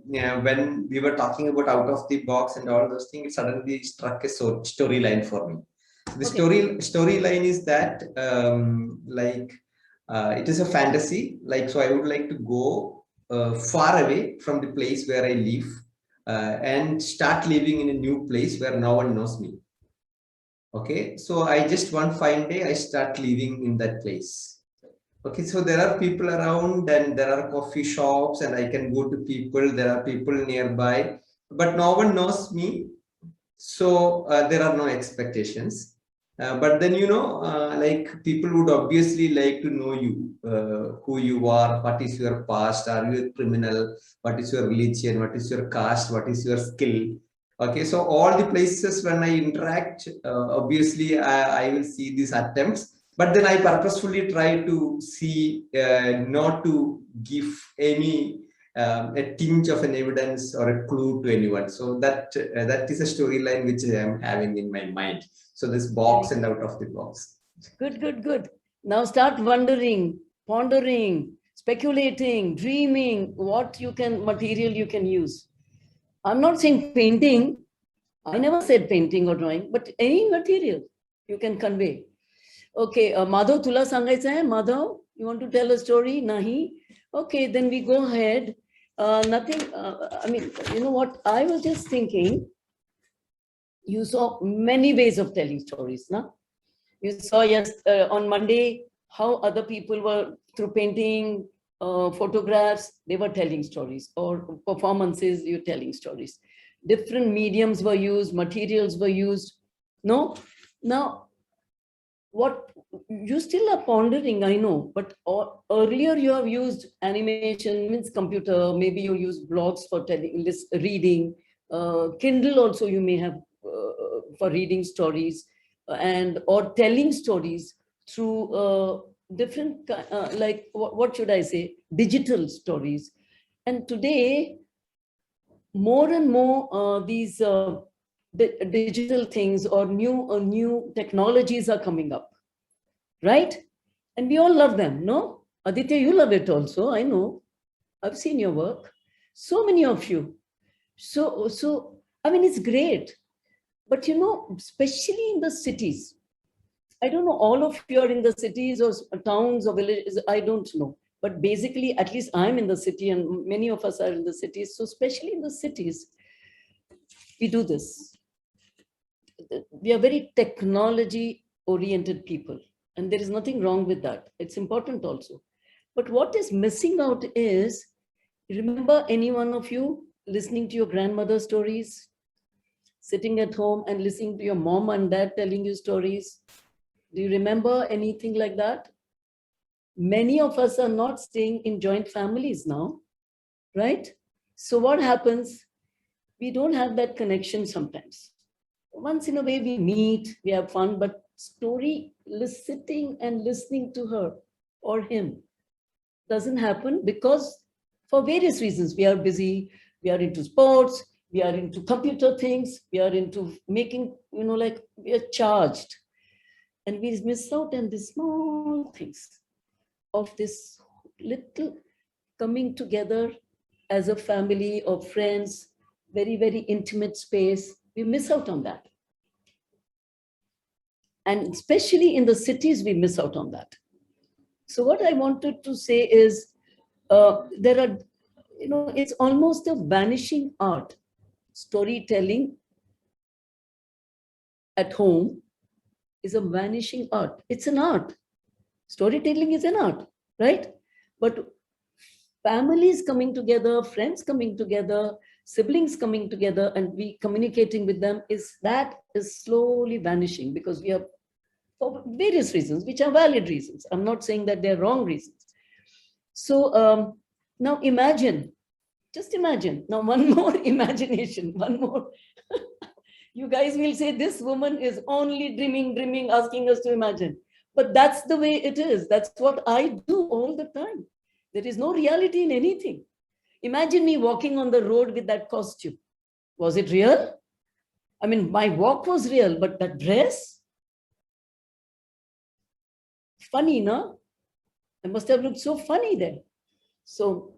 yeah, when we were talking about out of the box and all those things, it suddenly struck a storyline for me. The storyline is that it is a fantasy. So I would like to go far away from the place where I live and start living in a new place where no one knows me. Okay, so I just one fine day I start living in that place. Okay, so there are people around and there are coffee shops and I can go to people. There are people nearby, but no one knows me. So there are no expectations. But then, like people would obviously like to know you, who you are, what is your past, are you a criminal, what is your religion, what is your caste, what is your skill. Okay, so all the places when I interact, obviously I will see these attempts, but then I purposefully try to see, not to give any a tinge of an evidence or a clue to anyone. So that is a storyline which I am having in my mind. So this box and out of the box. Good. Now start wondering, pondering, speculating, dreaming what material you can use. I'm not saying painting. I never said painting or drawing, but any material you can convey. Okay, Madhav, Tula sangaitsa hai? Madhav, you want to tell a story? Nahi? Okay, then we go ahead. Nothing, I mean, you know what? I was just thinking, you saw many ways of telling stories, no? You saw on Monday how other people were through painting, photographs, they were telling stories, or performances, you're telling stories. Different mediums were used, materials were used. No? Now, what you still are pondering, I know, but earlier you have used animation, means computer, maybe you use blogs for telling, reading, Kindle also you may have for reading stories or telling stories through different, like, what should I say, digital stories. And today, more and more these digital things or new technologies are coming up, right? And we all love them, no? Aditya, you love it also, I know. I've seen your work. So many of you. So I mean, it's great. But especially in the cities, I don't know, all of you are in the cities or towns or villages, I don't know. But basically, at least I'm in the city and many of us are in the cities. So especially in the cities, we do this. We are very technology-oriented people. And there is nothing wrong with that. It's important also. But what is missing out is, remember any one of you listening to your grandmother's stories? Sitting at home and listening to your mom and dad telling you stories? Do you remember anything like that? Many of us are not staying in joint families now, right? So what happens? We don't have that connection sometimes. Once in a way we meet, we have fun, but sitting and listening to her or him doesn't happen because for various reasons. We are busy, we are into sports, we are into computer things, we are into making, like we are charged. And we miss out on the small things of this little coming together as a family of friends, very, very intimate space. We miss out on that. And especially in the cities, we miss out on that. So what I wanted to say is, there are, it's almost a vanishing art. Storytelling at home is a vanishing art. It's an art. Storytelling is an art, right? But families coming together, friends coming together, siblings coming together, and we communicating with them is slowly vanishing because we are, for various reasons, which are valid reasons. I'm not saying that they're wrong reasons. So now imagine, just imagine, now one more imagination, one more. You guys will say this woman is only dreaming, asking us to imagine. But that's the way it is. That's what I do all the time. There is no reality in anything. Imagine me walking on the road with that costume. Was it real? I mean, my walk was real, but that dress, funny, no? It must have looked so funny there. So,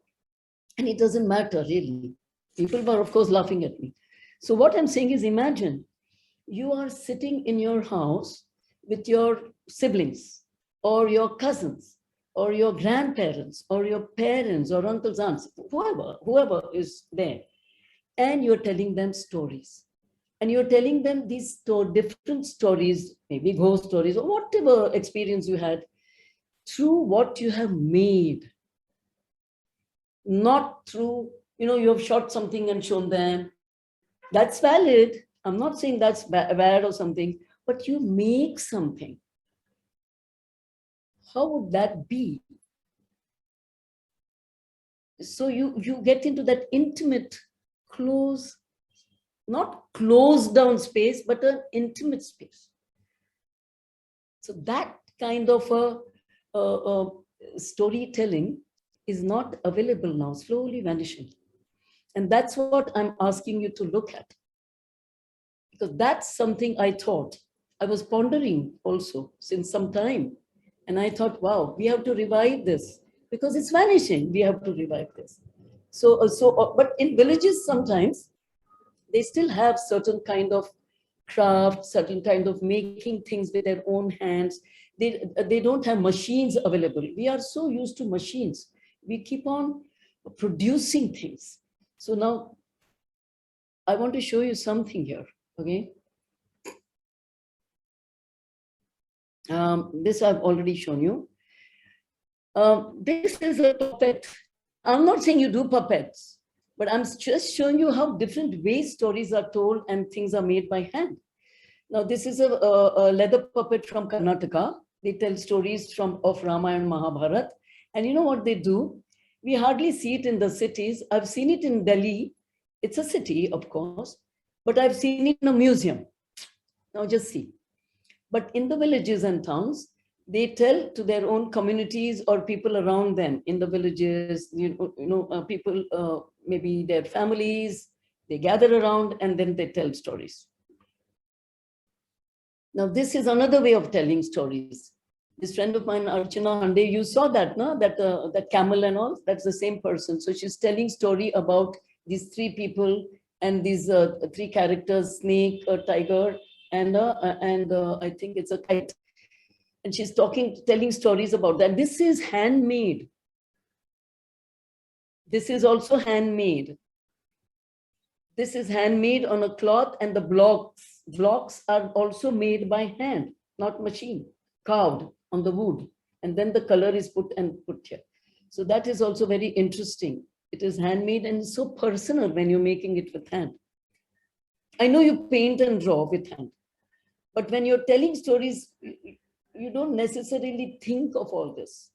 and it doesn't matter really. People were, of course, laughing at me. So what I'm saying is, imagine you are sitting in your house with your siblings or your cousins or your grandparents or your parents or uncles, aunts, whoever is there. And you're telling them stories. And you're telling them these different stories, maybe ghost stories or whatever experience you had, through what you have made. Not through, you have shot something and shown them. That's valid. I'm not saying that's bad or something, but you make something. How would that be? So you get into that intimate, close, not closed down space, but an intimate space. So that kind of a storytelling is not available now, slowly vanishing. And that's what I'm asking you to look at. Because that's something I thought, I was pondering also since some time. And I thought, wow, we have to revive this because it's vanishing. We have to revive this. But in villages, sometimes they still have certain kind of craft, certain kind of making things with their own hands. They don't have machines available. We are so used to machines. We keep on producing things. So now I want to show you something here, okay? This I've already shown you. This is a puppet. I'm not saying you do puppets, but I'm just showing you how different ways stories are told and things are made by hand. Now, this is a leather puppet from Karnataka. They tell stories of Ramayana and Mahabharata. And you know what they do? We hardly see it in the cities. I've seen it in Delhi. It's a city, of course, but I've seen it in a museum. Now just see. But in the villages and towns, they tell to their own communities or people around them in the villages, people, maybe their families, they gather around and then they tell stories. Now, this is another way of telling stories. This friend of mine, Archana Hande, you saw that, no? That camel and all, that's the same person. So she's telling story about these three people and these three characters, snake, a tiger, and I think it's a kite. And she's telling stories about that. This is handmade. This is also handmade. This is handmade on a cloth, and the blocks are also made by hand, not machine, carved on the wood. And then the color is put here. So that is also very interesting. It is handmade and so personal when you're making it with hand. I know you paint and draw with hand, but when you're telling stories, you don't necessarily think of all this.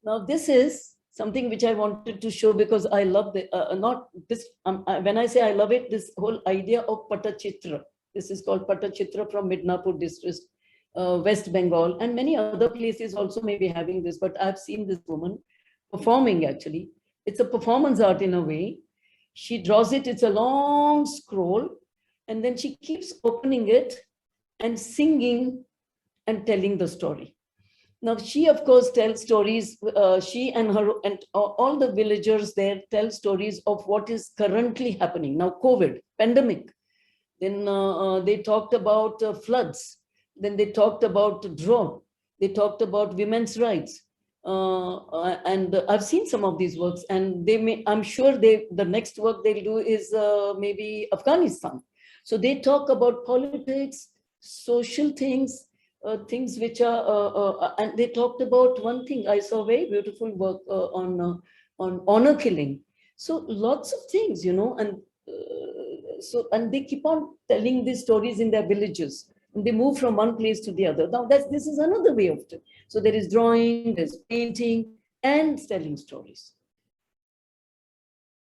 Now, this is something which I wanted to show because I love when I say I love it, this whole idea of Patachitra. This is called Patachitra from Midnapur district, West Bengal, and many other places also may be having this, but I've seen this woman performing actually. It's a performance art in a way. She draws it, it's a long scroll, and then she keeps opening it and singing and telling the story. Now, she, of course, tells stories. She and all the villagers there tell stories of what is currently happening. Now, COVID, pandemic. Then they talked about floods. Then they talked about drought. They talked about women's rights. And I've seen some of these works, and I'm sure the next work they'll do is maybe Afghanistan. So they talk about politics, social things, things which are, and they talked about one thing. I saw very beautiful work on honor killing. So lots of things, and and they keep on telling these stories in their villages, and they move from one place to the other. Now this is another way of it. So there is drawing, there's painting, and telling stories.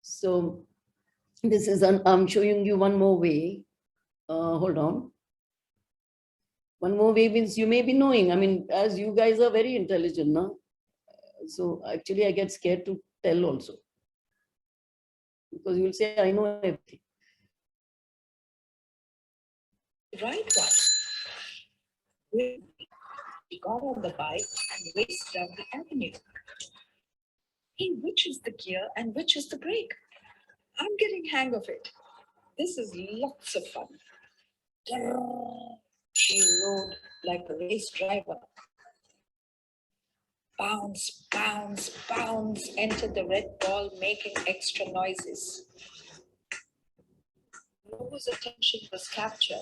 So this is I'm showing you one more way. Hold on. One more way means you may be knowing. I mean, as you guys are very intelligent, no? So actually I get scared to tell also. Because you will say, I know everything. Right one. got on the bike and raced down the avenue. Hey, which is the gear and which is the brake? I'm getting hang of it. This is lots of fun. She rode like a race driver. Bounce, bounce, bounce, entered the red ball, making extra noises. Rose's attention was captured.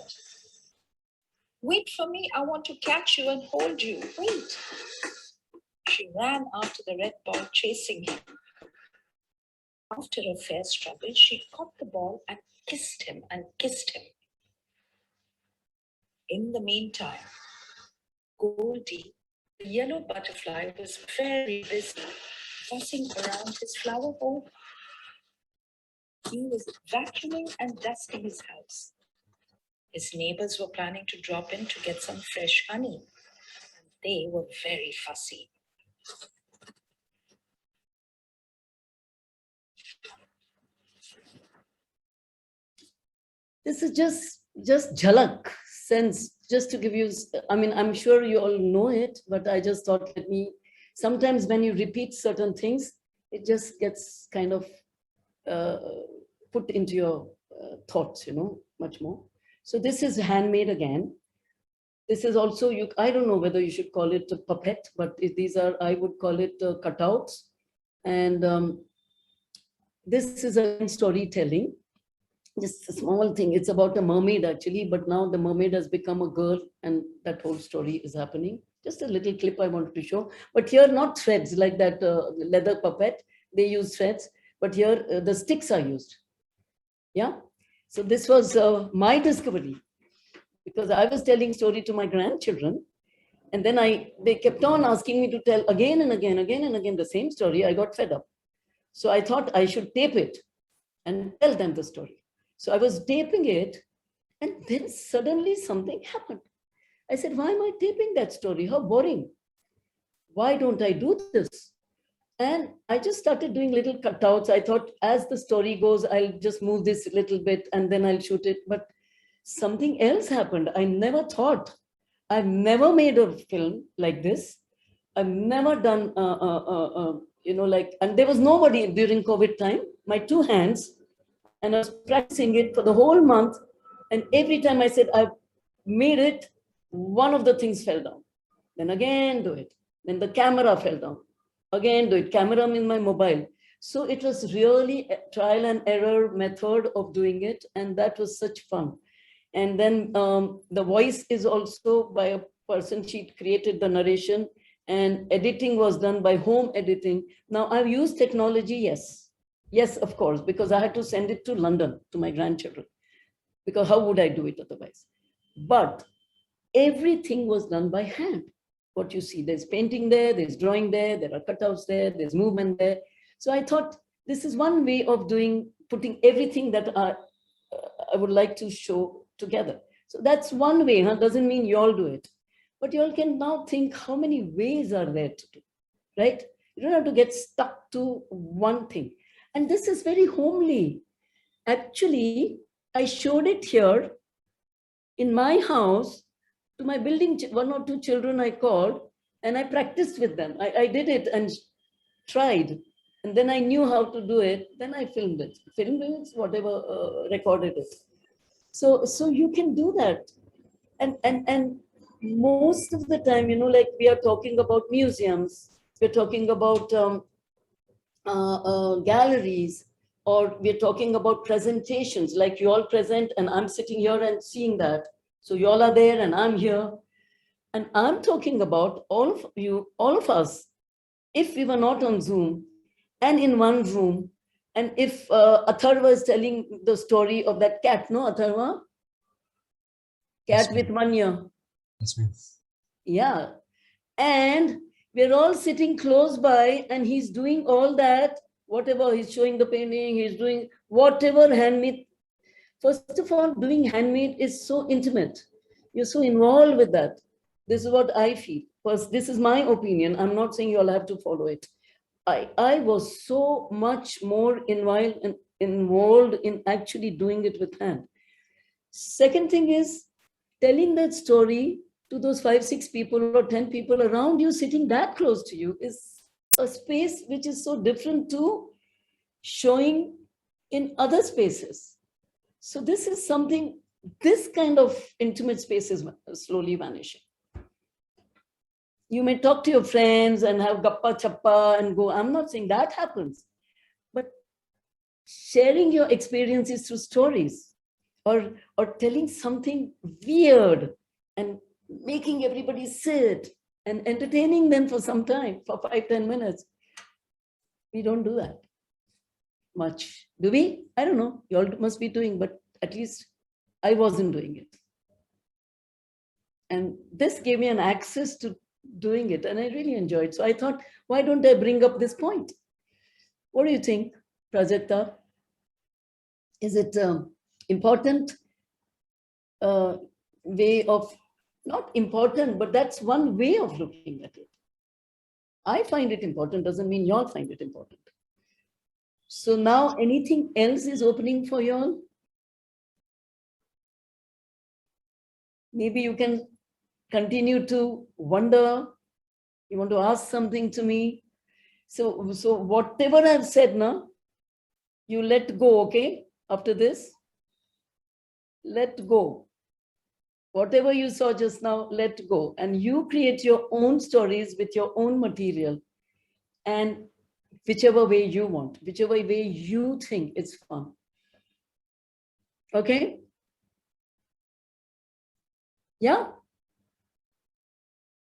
Wait for me, I want to catch you and hold you. Wait. She ran after the red ball, chasing him. After a fair struggle, she caught the ball and kissed him and kissed him. In the meantime, Goldie, the yellow butterfly, was very busy fussing around his flower home. He was vacuuming and dusting his house. His neighbors were planning to drop in to get some fresh honey. And they were very fussy. This is just jhalak sense, just to give you, I mean, I'm sure you all know it, but I just thought, sometimes when you repeat certain things, it just gets kind of put into your thoughts, much more. So this is handmade again. This is also, I don't know whether you should call it a puppet, but these are, I would call it cutouts. And this is a storytelling. Just a small thing. It's about a mermaid actually, but now the mermaid has become a girl and that whole story is happening. Just a little clip I wanted to show. But here, not threads like that leather puppet. They use threads, but here the sticks are used. Yeah. So this was my discovery, because I was telling story to my grandchildren, and then they kept on asking me to tell again and again the same story. I got fed up. So I thought I should tape it and tell them the story. So I was taping it, and then suddenly something happened. I said, why am I taping that story? How boring. Why don't I do this? And I just started doing little cutouts. I thought as the story goes, I'll just move this a little bit and then I'll shoot it. But something else happened. I never thought. I've never made a film like this. I've never done, and there was nobody during COVID time. My two hands, and I was practicing it for the whole month. And every time I said, I've made it, one of the things fell down. Then again do it. Then the camera fell down. Again do it. Camera in my mobile. So it was really a trial and error method of doing it. And that was such fun. And then the voice is also by a person. She created the narration, and editing was done by home editing. Now I've used technology, yes. Yes, of course, because I had to send it to London to my grandchildren, because how would I do it otherwise? But everything was done by hand. What you see, there's painting there, there's drawing there are cutouts there, there's movement there. So I thought this is one way of putting everything that I would like to show together. So that's one way, doesn't mean you all do it. But you all can now think how many ways are there to do, right? You don't have to get stuck to one thing. And this is very homely. Actually, I showed it here in my house to my building, one or two children I called, and I practiced with them. I did it and tried. And then I knew how to do it. Then I filmed it. Filmed it, whatever, recorded it. So you can do that. And most of the time, like we are talking about museums, we're talking about galleries, or we're talking about presentations, like you all present and I'm sitting here and seeing that. So you all are there and I'm here. And I'm talking about all of you, all of us, if we were not on Zoom and in one room, and if Atharva is telling the story of that cat, no, Atharva? Cat Yes, with 1 year. Yes, ma'am. Yeah. And we're all sitting close by and he's doing all that, whatever, he's showing the painting, he's doing whatever handmade. First of all, doing handmade is so intimate. You're so involved with that. This is what I feel. First, this is my opinion. I'm not saying you all have to follow it. I was so much more involved in actually doing it with hand. Second thing is telling that story to those 5, 6 people or 10 people around you sitting that close to you is a space which is so different to showing in other spaces. So this is something, this kind of intimate space is slowly vanishing. You may talk to your friends and have gappa chappa and go. I'm not saying that happens, but sharing your experiences through stories or telling something weird and making everybody sit and entertaining them for some time, for 5, 10 minutes. We don't do that much, do we? I don't know. You all must be doing, but at least I wasn't doing it. And this gave me an access to doing it, and I really enjoyed. So I thought, why don't I bring up this point? What do you think, Prajakta? Is it important way of, not important, but that's one way of looking at it. I find it important, doesn't mean y'all find it important. So now anything else is opening for y'all? Maybe you can continue to wonder. You want to ask something to me. So whatever I've said now, you let go, okay? After this, let go. Whatever you saw just now, let go. And you create your own stories with your own material. And whichever way you want, whichever way you think it's fun. Okay? Yeah?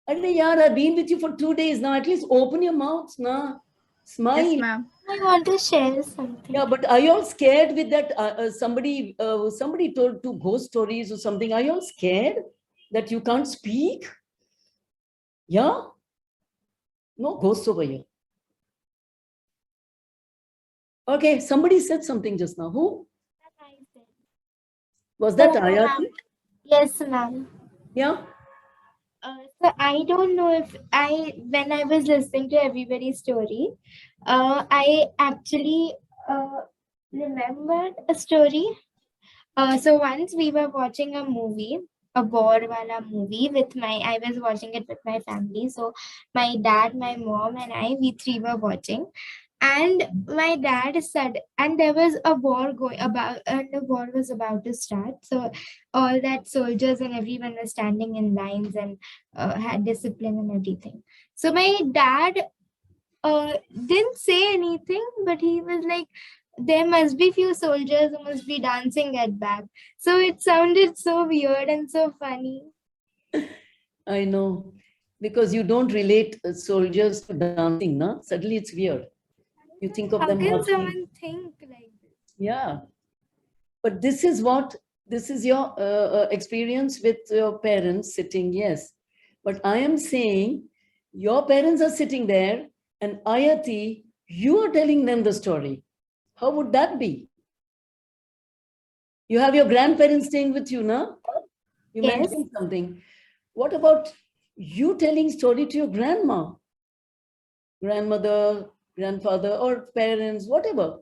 I've been with you for 2 days now. At least open your mouths now. Smile. Yes, ma'am. I want to share something. Yeah, but are you all scared with that? Somebody told 2 ghost stories or something. Are you all scared that you can't speak? Yeah? No ghosts over here. Okay, somebody said something just now. Who? Was that Ayati? Yes, ma'am. Yeah? So I don't know if when I was listening to everybody's story, I actually remembered a story. So once we were watching a movie, a Bor Wala movie I was watching it with my family. So my dad, my mom and we 3 were watching. And my dad said, and there was a war going about, and the war was about to start. So all that soldiers and everyone was standing in lines and had discipline and everything. So my dad didn't say anything, but he was like, there must be few soldiers who must be dancing at back. So it sounded so weird and so funny. I know, because you don't relate soldiers to dancing, no? Suddenly it's weird. You think of How them. can someone think like this? Yeah. But this is your experience with your parents sitting, yes. But I am saying your parents are sitting there and Ayati, you are telling them the story. How would that be? You have your grandparents staying with you, no? You Yes. mentioned something. What about you telling story to your grandma, grandmother, grandfather, or parents, whatever,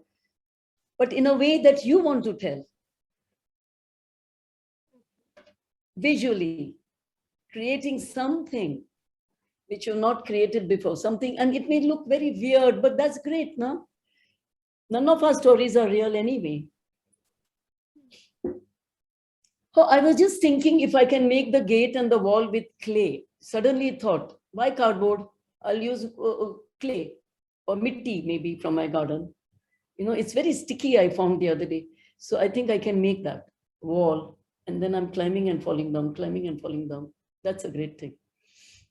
but in a way that you want to tell? Visually, creating something which you've not created before, something, and it may look very weird, but that's great, no? None of our stories are real anyway. Oh, I was just thinking if I can make the gate and the wall with clay. Suddenly thought, why cardboard? I'll use clay or mitti maybe from my garden. You know, it's very sticky, I found the other day. So I think I can make that wall. And then I'm climbing and falling down, climbing and falling down. That's a great thing.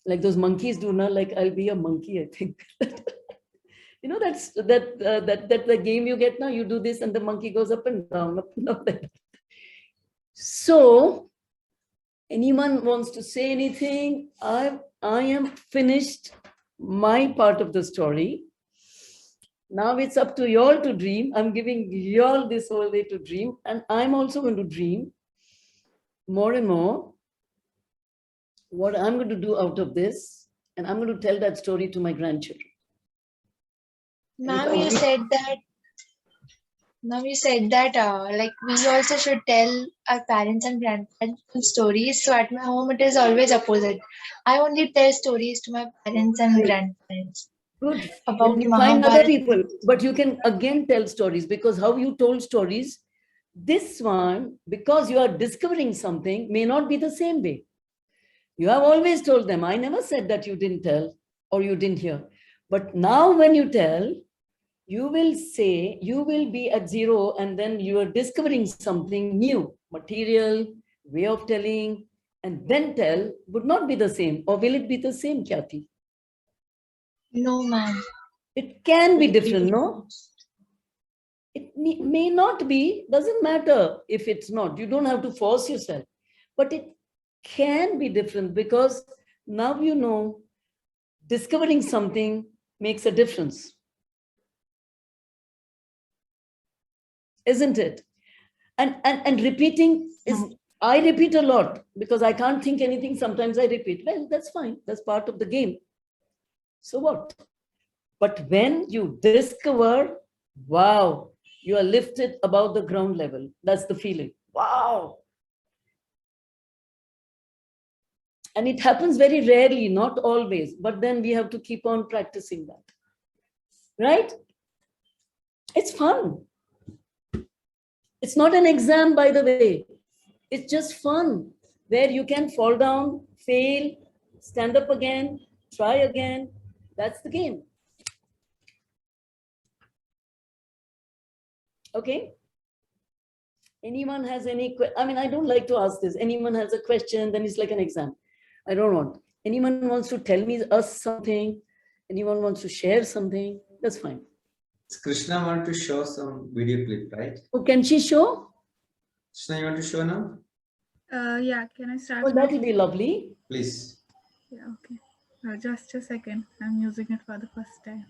Like those monkeys do now, like I'll be a monkey, I think. You know, that's the game you get now. You do this and the monkey goes up and down, up and down. So, anyone wants to say anything? I am finished my part of the story. Now it's up to y'all to dream. I'm giving y'all this whole day to dream, and I'm also going to dream more and more what I'm going to do out of this, and I'm going to tell that story to my grandchildren. Ma'am, you said that Now you said that like we also should tell our parents and grandparents stories. So at my home it is always opposite. I only tell stories to my parents and grandparents Good. about You find other Mahabharata. people, but you can again tell stories, because how you told stories, this one, because you are discovering something, may not be the same way. You have always told them. I never said that you didn't tell or you didn't hear. But now when you tell, you will say, you will be at zero, and then you are discovering something new, material, way of telling, and then tell would not be the same. Or will it be the same, Khyati? No, ma'am. It can be different, no? It may not be, doesn't matter if it's not. You don't have to force yourself. But it can be different, because now you know discovering something makes a difference. Isn't it? And repeating is, I repeat a lot because I can't think anything. Sometimes I repeat. Well, that's fine. That's part of the game. So what? But when you discover, wow, you are lifted above the ground level. That's the feeling. Wow. And it happens very rarely, not always, but then we have to keep on practicing that. Right? It's fun. It's not an exam, by the way. It's just fun, where you can fall down, fail, stand up again, try again. That's the game. Okay? Anyone has any, I mean, I don't like to ask this. Anyone has a question, then it's like an exam. I don't want. Anyone wants to tell me us something? Anyone wants to share something? That's fine. Krishna want to show some video clip, right? Oh, can she show? Krishna, you want to show now? Yeah, can I start? Oh, that will be lovely. Please. Yeah, okay. Just a second. I'm using it for the first time.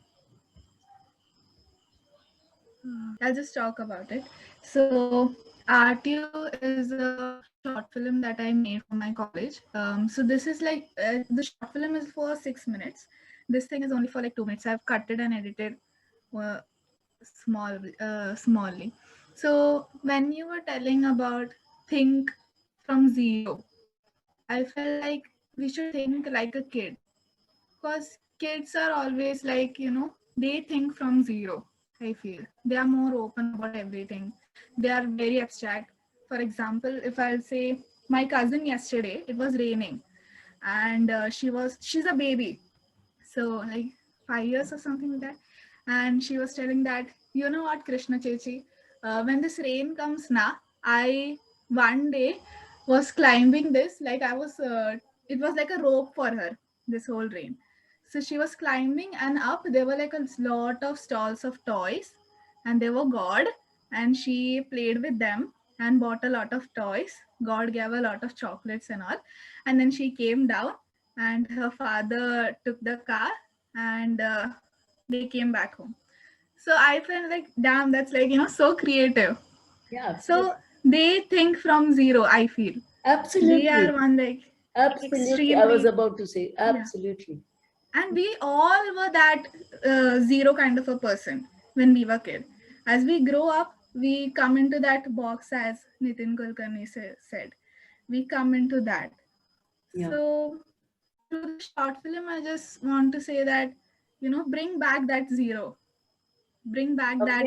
I'll just talk about it. So, RTO is a short film that I made for my college. So this is like, the short film is for 6 minutes. This thing is only for like 2 minutes. I've cut it and edited smallly. So when you were telling about think from zero, I felt like we should think like a kid, because kids are always like, they think from zero. I feel they are more open about everything. They are very abstract. For example, if I'll say my cousin yesterday, it was raining, and she's a baby, so like 5 years or something like that, and she was telling that, you know what, Krishna Chechi, when this rain comes now, I one day was climbing this, like I was it was like a rope for her, this whole rain. So she was climbing, and up there were like a lot of stalls of toys, and they were God, and she played with them and bought a lot of toys. God gave a lot of chocolates and all, and then she came down, and her father took the car, and they came back home. So I felt like, damn, that's like, so creative. Yeah. So they think from zero, I feel. Absolutely. They are one like Absolutely. I was about to say, absolutely. Yeah. And we all were that zero kind of a person when we were kid. As we grow up, we come into that box, as Nitin Kulkarni said. We come into that. Yeah. So to the short film, I just want to say that, bring back that zero. Bring back that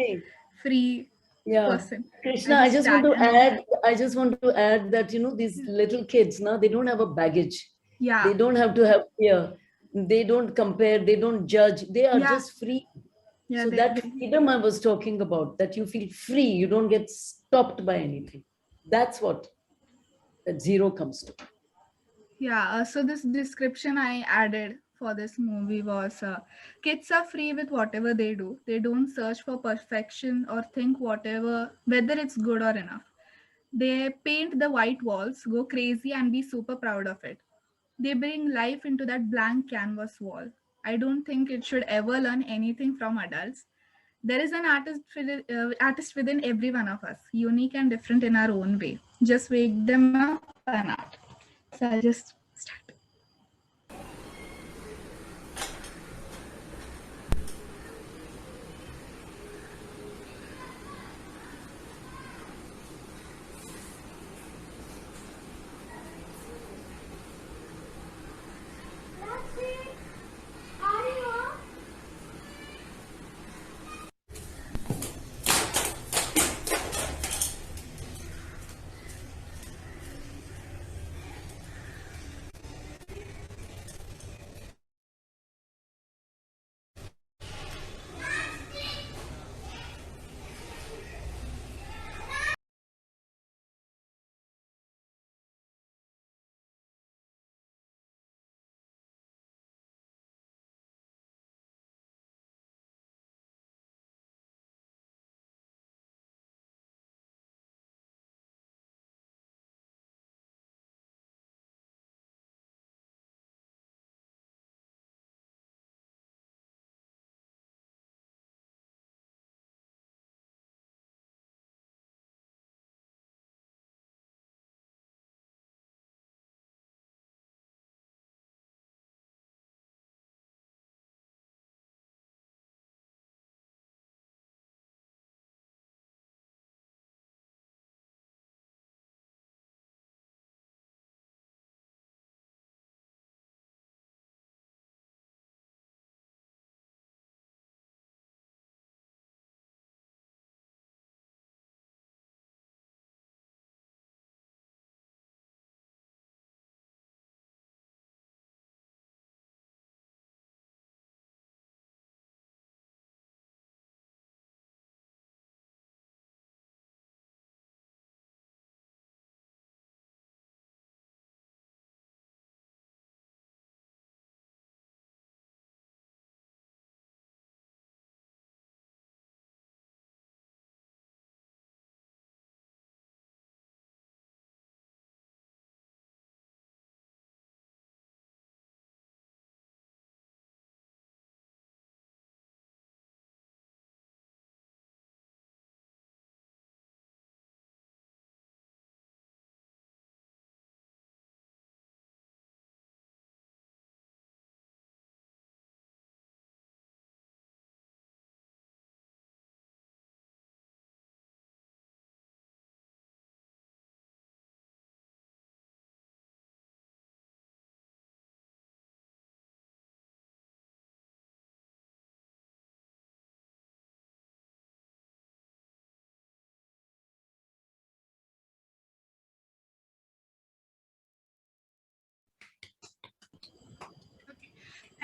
free person. Krishna, I just want to add that, these little kids now, they don't have a baggage. Yeah. They don't have to have fear. They don't compare, they don't judge. They are just free. Yeah, so that freedom I was talking about, that you feel free, you don't get stopped by anything. That's what that zero comes to. Yeah, so this description I added for this movie was, kids are free with whatever they do. They don't search for perfection or think whether it's good or enough. They paint the white walls, go crazy, and be super proud of it. They bring life into that blank canvas wall. I don't think it should ever learn anything from adults. There is an artist within every one of us, unique and different in our own way. Just wake them up and out. So I'll just start.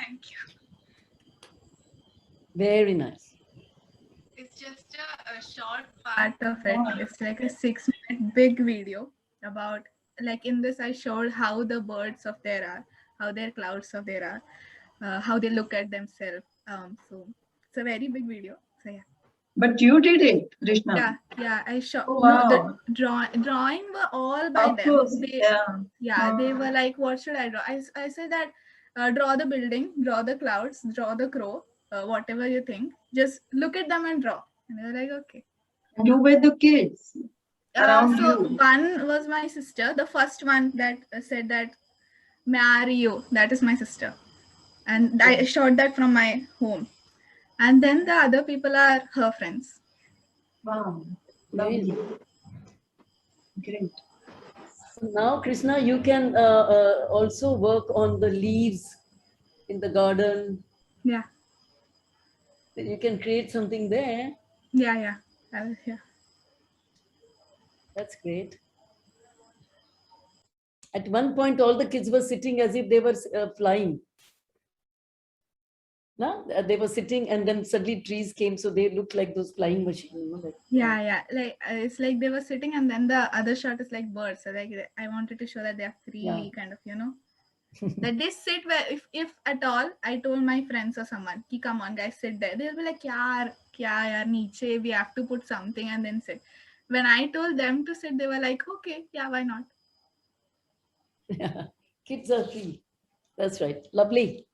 Thank you. Very nice. It's just a short part of it. It's like a 6-minute big video about, like in this I showed how the birds of there are, how their clouds of there are, how they look at themselves. So it's a very big video. So yeah. But you did it, Krishna. Yeah, I showed. Oh, No, the wow. drawing were all by Of them. course, They, yeah. they were like, what should I draw? I said that draw the building, draw the clouds, draw the crow, whatever you think. Just look at them and draw. And they were like, okay. And you were the kids around So you. one was my sister, the first one that said that Mario, that is my sister. And I shot that from my home. And then the other people are her friends. Wow. Very Lovely. nice. Great. So now, Krishna, you can also work on the leaves in the garden. Yeah. You can create something there. Yeah. Yeah. That's great. At one point, all the kids were sitting as if they were flying. No? They were sitting and then suddenly trees came, so they looked like those flying machines. You know, like, Yeah. Like it's like they were sitting and then the other shot is like birds. So like I wanted to show that they are free, kind of, that they sit where if at all I told my friends or someone, ki, come on guys, sit there. They'll be like, kya yaar, niche, we have to put something and then sit. When I told them to sit, they were like, okay, yeah, why not? Yeah. Kids are free. That's right. Lovely.